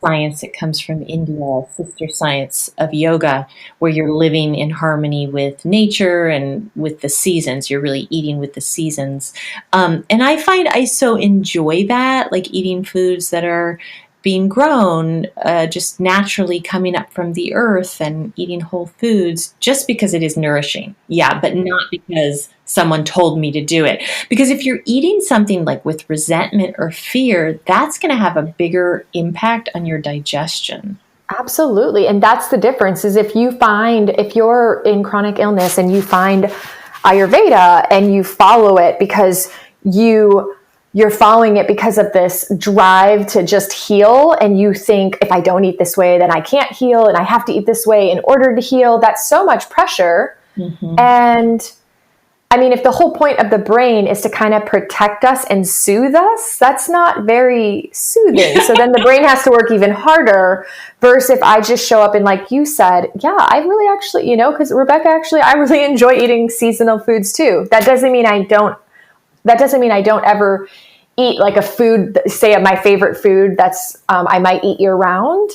science that comes from India, sister science of yoga, where you're living in harmony with nature and with the seasons. You're really eating with the seasons. And I find I so enjoy that, like eating foods that are being grown just naturally coming up from the earth and eating whole foods just because it is nourishing. Yeah, but not because someone told me to do it. Because if you're eating something like with resentment or fear, that's going to have a bigger impact on your digestion. Absolutely. And that's the difference is if you're in chronic illness and you find Ayurveda and you follow it because you're following it because of this drive to just heal, and you think, if I don't eat this way, then I can't heal, and I have to eat this way in order to heal. That's so much pressure. Mm-hmm. And I mean, if the whole point of the brain is to kind of protect us and soothe us, that's not very soothing. So then the brain has to work even harder versus if I just show up and, like you said, yeah, I really actually, because Rebecca, actually, I really enjoy eating seasonal foods too. That doesn't mean I don't ever eat like a food, say my favorite food that's I might eat year round,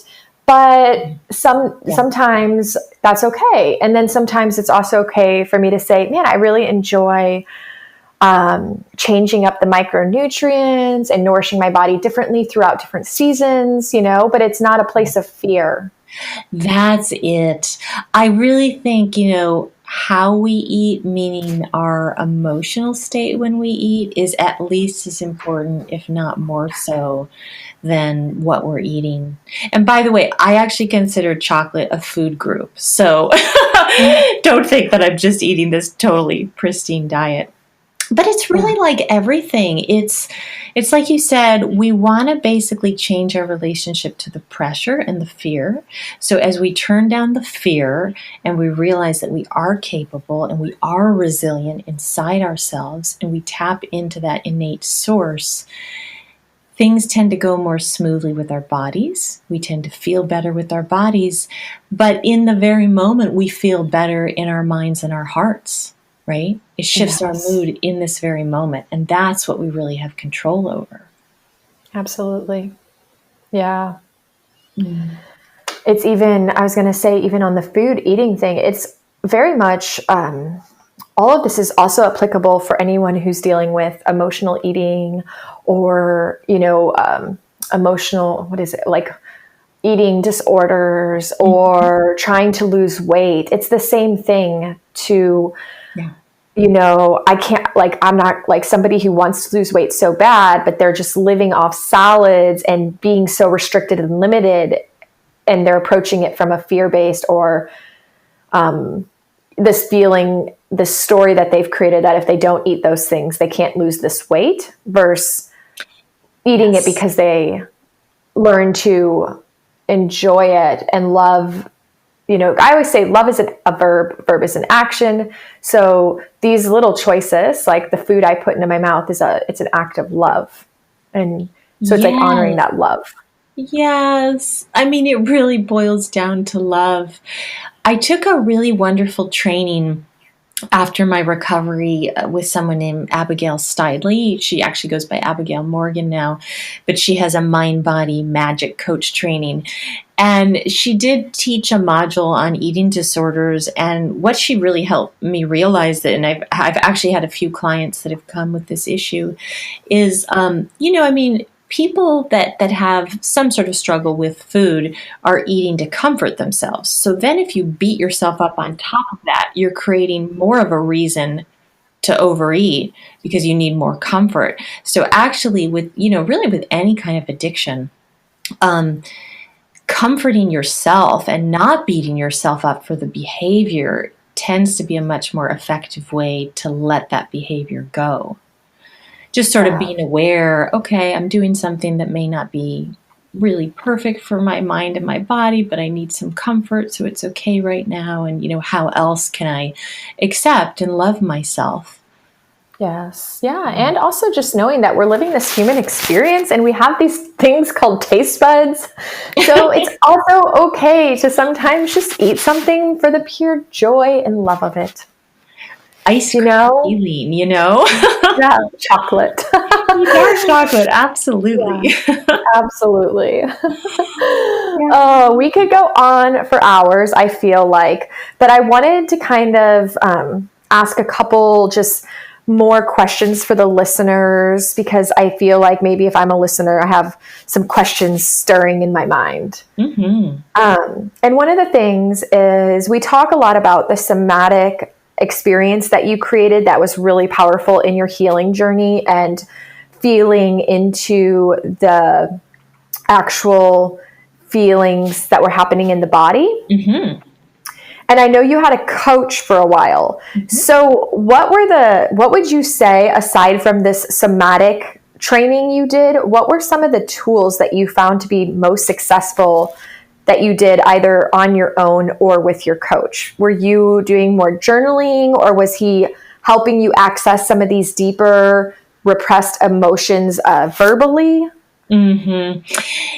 but sometimes that's okay. And then sometimes it's also okay for me to say, man, I really enjoy changing up the micronutrients and nourishing my body differently throughout different seasons, but it's not a place of fear. That's it. I really think, how we eat, meaning our emotional state when we eat, is at least as important, if not more so, than what we're eating. And by the way, I actually consider chocolate a food group. So don't think that I'm just eating this totally pristine diet. But it's really like everything. It's like you said, we want to basically change our relationship to the pressure and the fear. So as we turn down the fear and we realize that we are capable and we are resilient inside ourselves and we tap into that innate source, things tend to go more smoothly with our bodies. We tend to feel better with our bodies. But in the very moment, we feel better in our minds and our hearts. Right? It shifts our mood in this very moment. And that's what we really have control over. Absolutely. Yeah. It's even, I was going to say, even on the food eating thing, it's very much, all of this is also applicable for anyone who's dealing with emotional eating or, emotional, like eating disorders or trying to lose weight. It's the same thing to I can't, like, I'm not like somebody who wants to lose weight so bad, but they're just living off salads and being so restricted and limited, and they're approaching it from a fear-based or this feeling, this story that they've created that if they don't eat those things, they can't lose this weight, versus eating it because they learn to enjoy it and love. I always say love isn't a verb is an action. So these little choices, like the food I put into my mouth, it's an act of love. And so it's like honoring that love. Yes. I mean, it really boils down to love. I took a really wonderful training after my recovery with someone named Abigail Steidley. She actually goes by Abigail Morgan now, but she has a mind-body magic coach training. And she did teach a module on eating disorders. And what she really helped me realize that, and I've actually had a few clients that have come with this issue, is, people that have some sort of struggle with food are eating to comfort themselves. So then if you beat yourself up on top of that, you're creating more of a reason to overeat because you need more comfort. So actually really with any kind of addiction, comforting yourself and not beating yourself up for the behavior tends to be a much more effective way to let that behavior go. Just sort of being aware, okay, I'm doing something that may not be really perfect for my mind and my body, but I need some comfort, so it's okay right now. And, how else can I accept and love myself? Yes. Yeah. And also just knowing that we're living this human experience and we have these things called taste buds. So it's also okay to sometimes just eat something for the pure joy and love of it. Ice cream healing, Yeah, chocolate. Dark chocolate, absolutely. Yeah, absolutely. Oh, we could go on for hours, I feel like, but I wanted to kind of ask a couple just more questions for the listeners, because I feel like maybe if I'm a listener, I have some questions stirring in my mind. Mm-hmm. And one of the things is we talk a lot about the somatic experience that you created that was really powerful in your healing journey and feeling into the actual feelings that were happening in the body. Mm-hmm. And I know you had a coach for a while. Mm-hmm. So what would you say, aside from this somatic training you did, what were some of the tools that you found to be most successful that you did either on your own or with your coach? Were you doing more journaling, or was he helping you access some of these deeper repressed emotions verbally? Mm-hmm.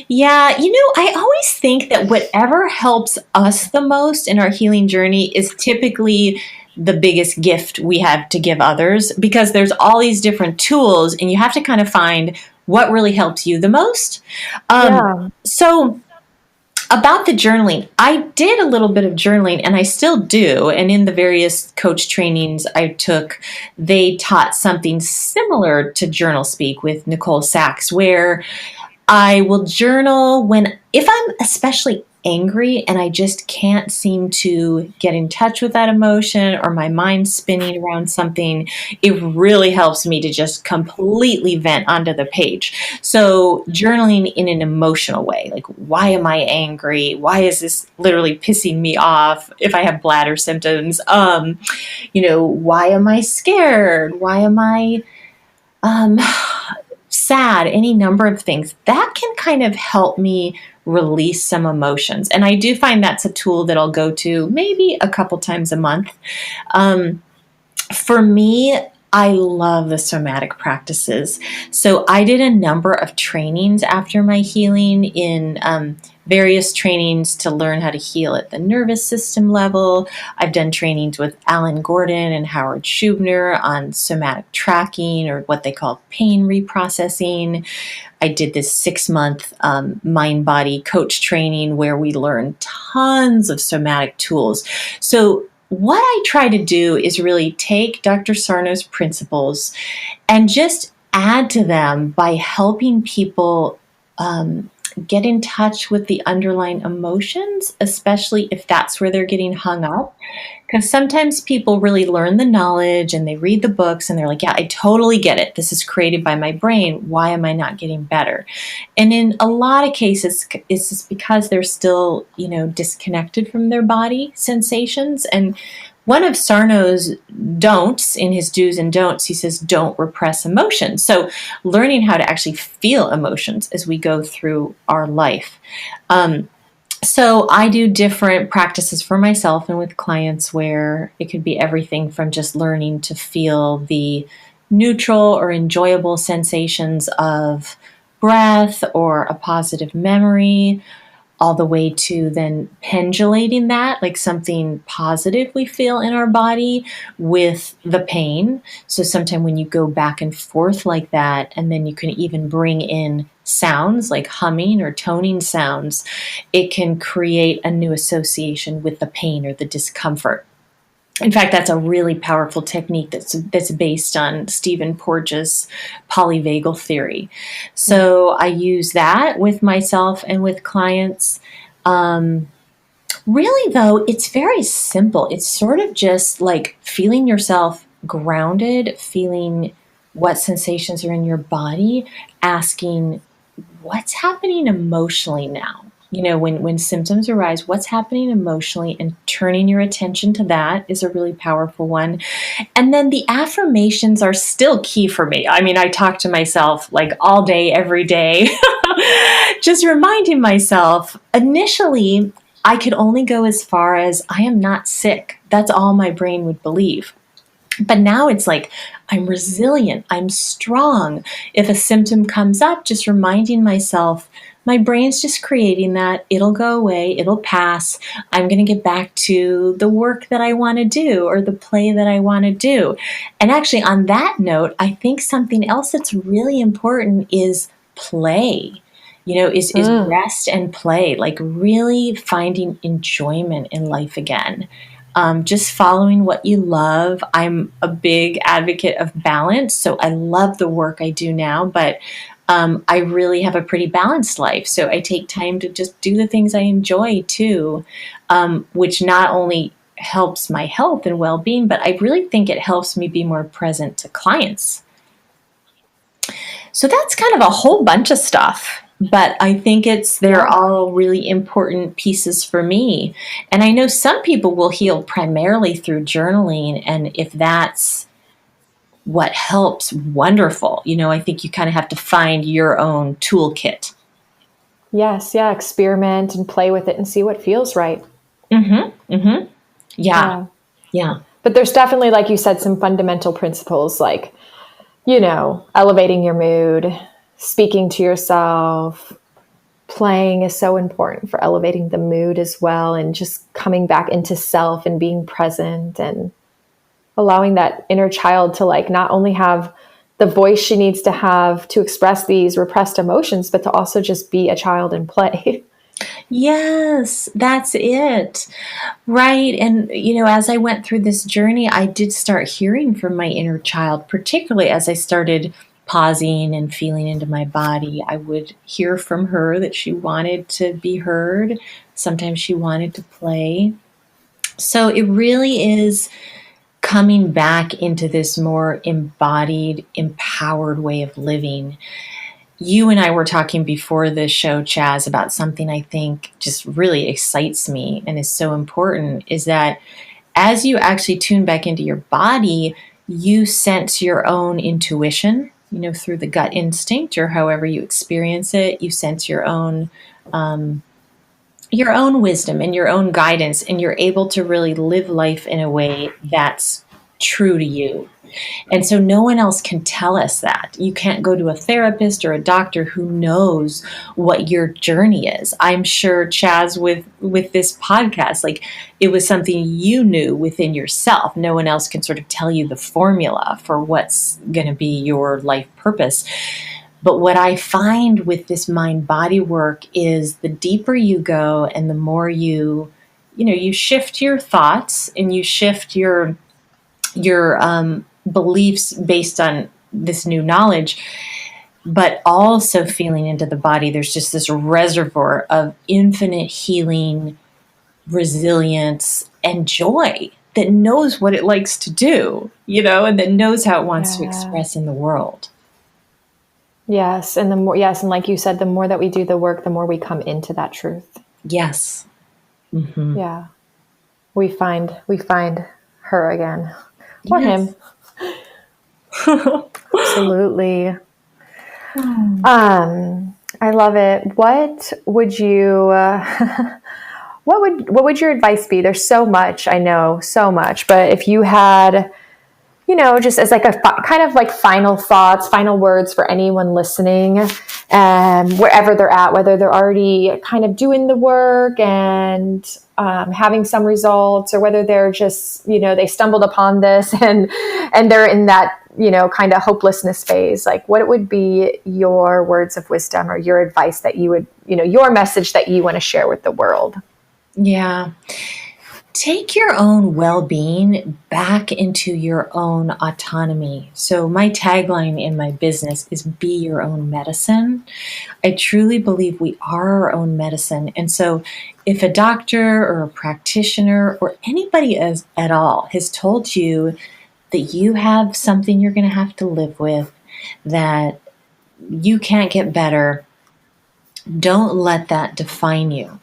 Yeah, I always think that whatever helps us the most in our healing journey is typically the biggest gift we have to give others, because there's all these different tools and you have to kind of find what really helps you the most. So about the journaling, I did a little bit of journaling, and I still do. And in the various coach trainings I took, they taught something similar to Journal Speak with Nicole Sachs, where I will journal if I'm especially angry and I just can't seem to get in touch with that emotion, or my mind's spinning around something. It really helps me to just completely vent onto the page. So journaling in an emotional way, like, why am I angry? Why is this literally pissing me off? If I have bladder symptoms, why am I scared? Why am I sad? Any number of things that can kind of help me release some emotions. And I do find that's a tool that I'll go to maybe a couple times a month. For me, I love the somatic practices. So I did a number of trainings after my healing in various trainings to learn how to heal at the nervous system level. I've done trainings with Alan Gordon and Howard Schubiner on somatic tracking, or what they call pain reprocessing. I did this 6-month mind-body coach training where we learned tons of somatic tools. So what I try to do is really take Dr. Sarno's principles and just add to them by helping people get in touch with the underlying emotions, especially if that's where they're getting hung up. Because sometimes people really learn the knowledge and they read the books and they're like, yeah, I totally get it. This is created by my brain. Why am I not getting better? And in a lot of cases, it's just because they're still, disconnected from their body sensations. And one of Sarno's don'ts in his do's and don'ts, he says, don't repress emotions. So learning how to actually feel emotions as we go through our life. So I do different practices for myself and with clients where it could be everything from just learning to feel the neutral or enjoyable sensations of breath or a positive memory, all the way to then pendulating that, like something positive we feel in our body with the pain. So sometimes when you go back and forth like that, and then you can even bring in sounds like humming or toning sounds, it can create a new association with the pain or the discomfort. In fact, that's a really powerful technique that's based on Stephen Porges' polyvagal theory. So I use that with myself and with clients. Really, though, it's very simple. It's sort of just like feeling yourself grounded, feeling what sensations are in your body, asking what's happening emotionally now. When symptoms arise, what's happening emotionally, and turning your attention to that is a really powerful one. And then the affirmations are still key for me. I mean, I talk to myself like all day, every day, just reminding myself. Initially, I could only go as far as I am not sick. That's all my brain would believe. But now it's like, I'm resilient, I'm strong. If a symptom comes up, just reminding myself, my brain's just creating that. It'll go away, it'll pass. I'm going to get back to the work that I want to do or the play that I want to do. And actually, on that note, I think something else that's really important is play. Is rest and play, like really finding enjoyment in life again. Just following what you love. I'm a big advocate of balance, so I love the work I do now, but I really have a pretty balanced life. So I take time to just do the things I enjoy too, which not only helps my health and well-being, but I really think it helps me be more present to clients. So that's kind of a whole bunch of stuff. But I think they're all really important pieces for me. And I know some people will heal primarily through journaling. And if that's what helps, wonderful. I think you kind of have to find your own toolkit. Yes, yeah, experiment and play with it and see what feels right. Yeah. But there's definitely, like you said, some fundamental principles like, elevating your mood, speaking to yourself, playing is so important for elevating the mood as well, and just coming back into self and being present and allowing that inner child to not only have the voice she needs to have to express these repressed emotions, but to also just be a child and play. Yes, that's it. Right. And, as I went through this journey, I did start hearing from my inner child, particularly as I started pausing and feeling into my body. I would hear from her that she wanted to be heard. Sometimes she wanted to play. So it really is coming back into this more embodied, empowered way of living. You and I were talking before the show, Chaz, about something I think just really excites me and is so important, is that as you actually tune back into your body, you sense your own intuition, through the gut instinct or however you experience it. You sense your own wisdom and your own guidance, and you're able to really live life in a way that's true to you. And so no one else can tell us that. You can't go to a therapist or a doctor who knows what your journey is. I'm sure, Chaz, with this podcast, like it was something you knew within yourself. No one else can sort of tell you the formula for what's going to be your life purpose. But what I find with this mind-body work is the deeper you go and the more you shift your thoughts and you shift your beliefs based on this new knowledge, but also feeling into the body. There's just this reservoir of infinite healing, resilience, and joy that knows what it likes to do, and that knows how it wants to Yeah. express in the world. Yes. And the more, yes. And like you said, the more that we do the work, the more we come into that truth. Yes. Mm-hmm. Yeah. We find her again or Yes. him. Absolutely. I love it. What would you, what would your advice be? There's so much, I know, so much, but if you had, just as like a kind of like final thoughts, final words for anyone listening, wherever they're at, whether they're already kind of doing the work and having some results, or whether they're just, they stumbled upon this and they're in that, kind of hopelessness phase. Like, what would be your words of wisdom or your advice that you would, your message that you want to share with the world? Yeah. Take your own well-being back into your own autonomy. So my tagline in my business is be your own medicine. I truly believe we are our own medicine. And so if a doctor or a practitioner or anybody at all has told you that you have something you're going to have to live with, that you can't get better, don't let that define you.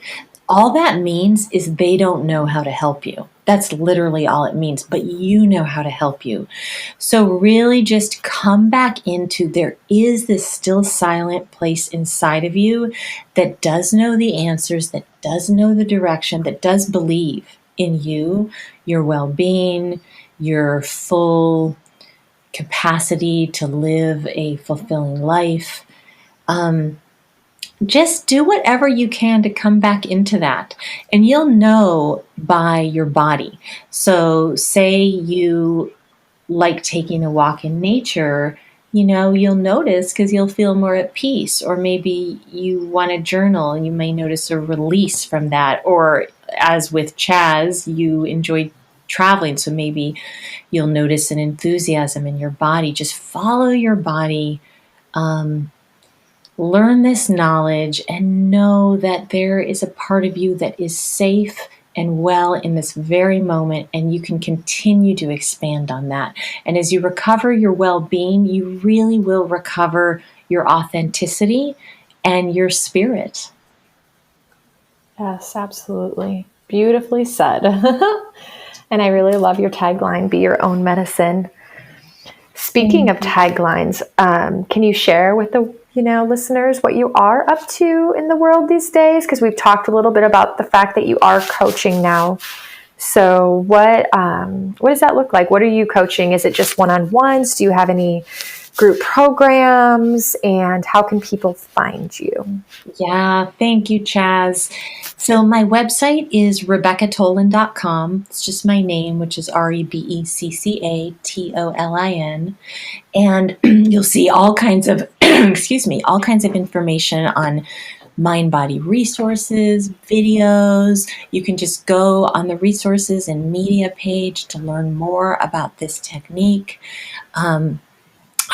All that means is they don't know how to help you. That's literally all it means, but you know how to help you. So really just come back into, there is this still silent place inside of you that does know the answers, that does know the direction, that does believe in you, your well-being, your full capacity to live a fulfilling life. Just do whatever you can to come back into that. And you'll know by your body. So say you like taking a walk in nature, you'll notice because you'll feel more at peace. Or maybe you want to journal and you may notice a release from that. Or as with Chaz, you enjoy traveling. So maybe you'll notice an enthusiasm in your body. Just follow your body. Learn this knowledge and know that there is a part of you that is safe and well in this very moment, and you can continue to expand on that. And as you recover your well-being, you really will recover your authenticity and your spirit. Yes, absolutely. Beautifully said. And I really love your tagline, be your own medicine. Speaking of taglines, can you share with the listeners what you are up to in the world these days? Because we've talked a little bit about the fact that you are coaching now. So what does that look like? What are you coaching? Is it just one-on-ones? Do you have any group programs? And how can people find you? Yeah, thank you, Chaz. So my website is RebeccaTolin.com. It's just my name, which is RebeccaTolin. And you'll see all kinds of, all kinds of information on mind-body resources, videos. You can just go on the resources and media page to learn more about this technique.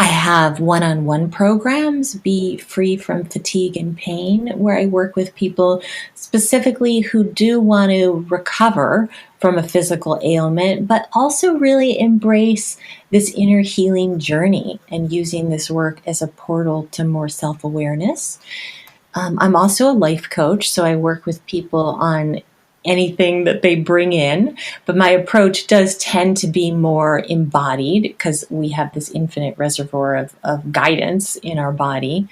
I have one-on-one programs, Be Free from Fatigue and Pain, where I work with people specifically who do want to recover from a physical ailment, but also really embrace this inner healing journey and using this work as a portal to more self-awareness. I'm also a life coach, so I work with people on anything that they bring in, but my approach does tend to be more embodied because we have this infinite reservoir of guidance in our body,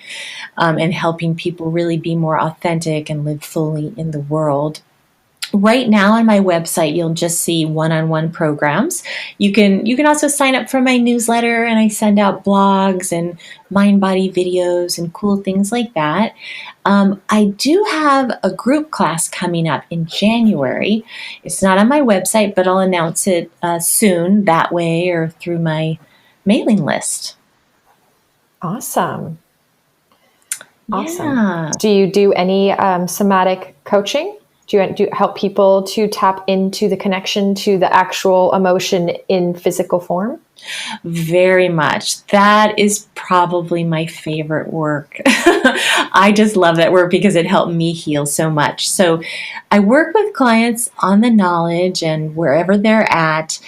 and helping people really be more authentic and live fully in the world. Right now on my website, you'll just see one-on-one programs. You can also sign up for my newsletter, and I send out blogs and mind-body videos and cool things like that. I do have a group class coming up in January. It's not on my website, but I'll announce it soon that way or through my mailing list. Awesome. Awesome. Yeah. Do you do any somatic coaching? Do you help people to tap into the connection to the actual emotion in physical form? Very much. That is probably my favorite work. I just love that work because it helped me heal so much. So I work with clients on the knowledge and wherever they're at,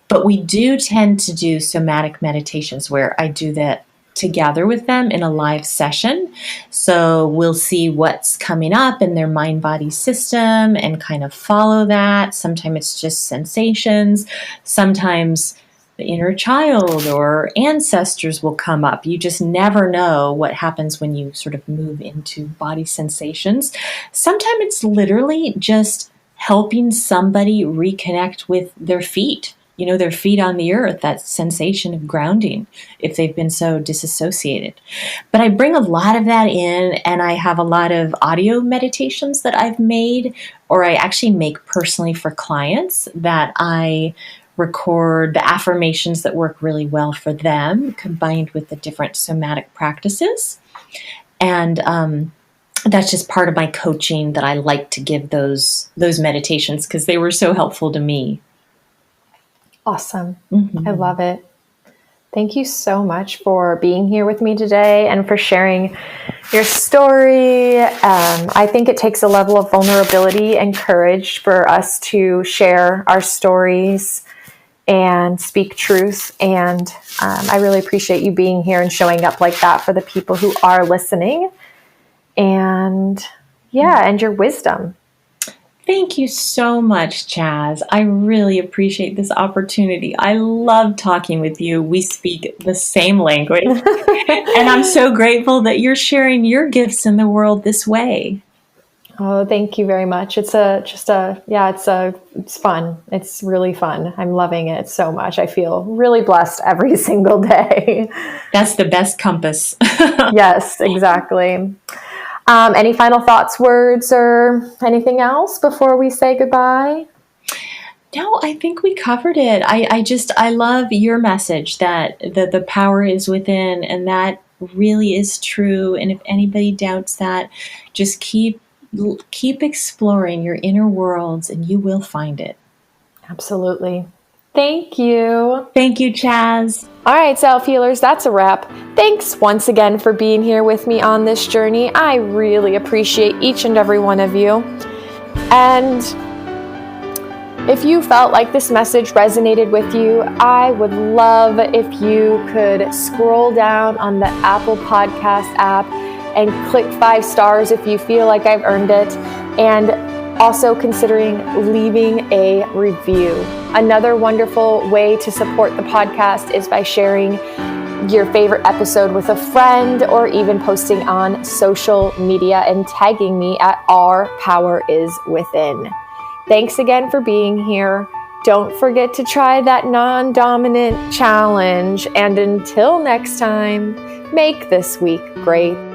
but we do tend to do somatic meditations where I do that together with them in a live session. So we'll see what's coming up in their mind body system and kind of follow that. Sometimes it's just sensations. Sometimes the inner child or ancestors will come up. You just never know what happens when you sort of move into body sensations. Sometimes it's literally just helping somebody reconnect with their feet, their feet on the earth, that sensation of grounding if they've been so disassociated. But I bring a lot of that in, and I have a lot of audio meditations that I've made, or I actually make personally for clients that I record the affirmations that work really well for them, combined with the different somatic practices. And that's just part of my coaching that I like to give those meditations because they were so helpful to me. Awesome. I love it. Thank you so much for being here with me today and for sharing your story. I think it takes a level of vulnerability and courage for us to share our stories and speak truth. And I really appreciate you being here and showing up like that for the people who are listening. And and your wisdom. Thank you so much, Chaz. I really appreciate this opportunity. I love talking with you. We speak the same language. And I'm so grateful that you're sharing your gifts in the world this way. Oh, thank you very much. It's fun. It's really fun. I'm loving it so much. I feel really blessed every single day. That's the best compass. Yes, exactly. Any final thoughts, words, or anything else before we say goodbye? No, I think we covered it. I love your message that the power is within, and that really is true. And if anybody doubts that, just keep exploring your inner worlds and you will find it. Absolutely. Thank you. Thank you, Chaz. All right, self-healers, that's a wrap. Thanks once again for being here with me on this journey. I really appreciate each and every one of you. And if you felt like this message resonated with you, I would love if you could scroll down on the Apple Podcast app and click 5 stars if you feel like I've earned it. And also considering leaving a review. Another wonderful way to support the podcast is by sharing your favorite episode with a friend or even posting on social media and tagging me at Our Power Is Within. Thanks again for being here. Don't forget to try that non-dominant challenge. And until next time, make this week great.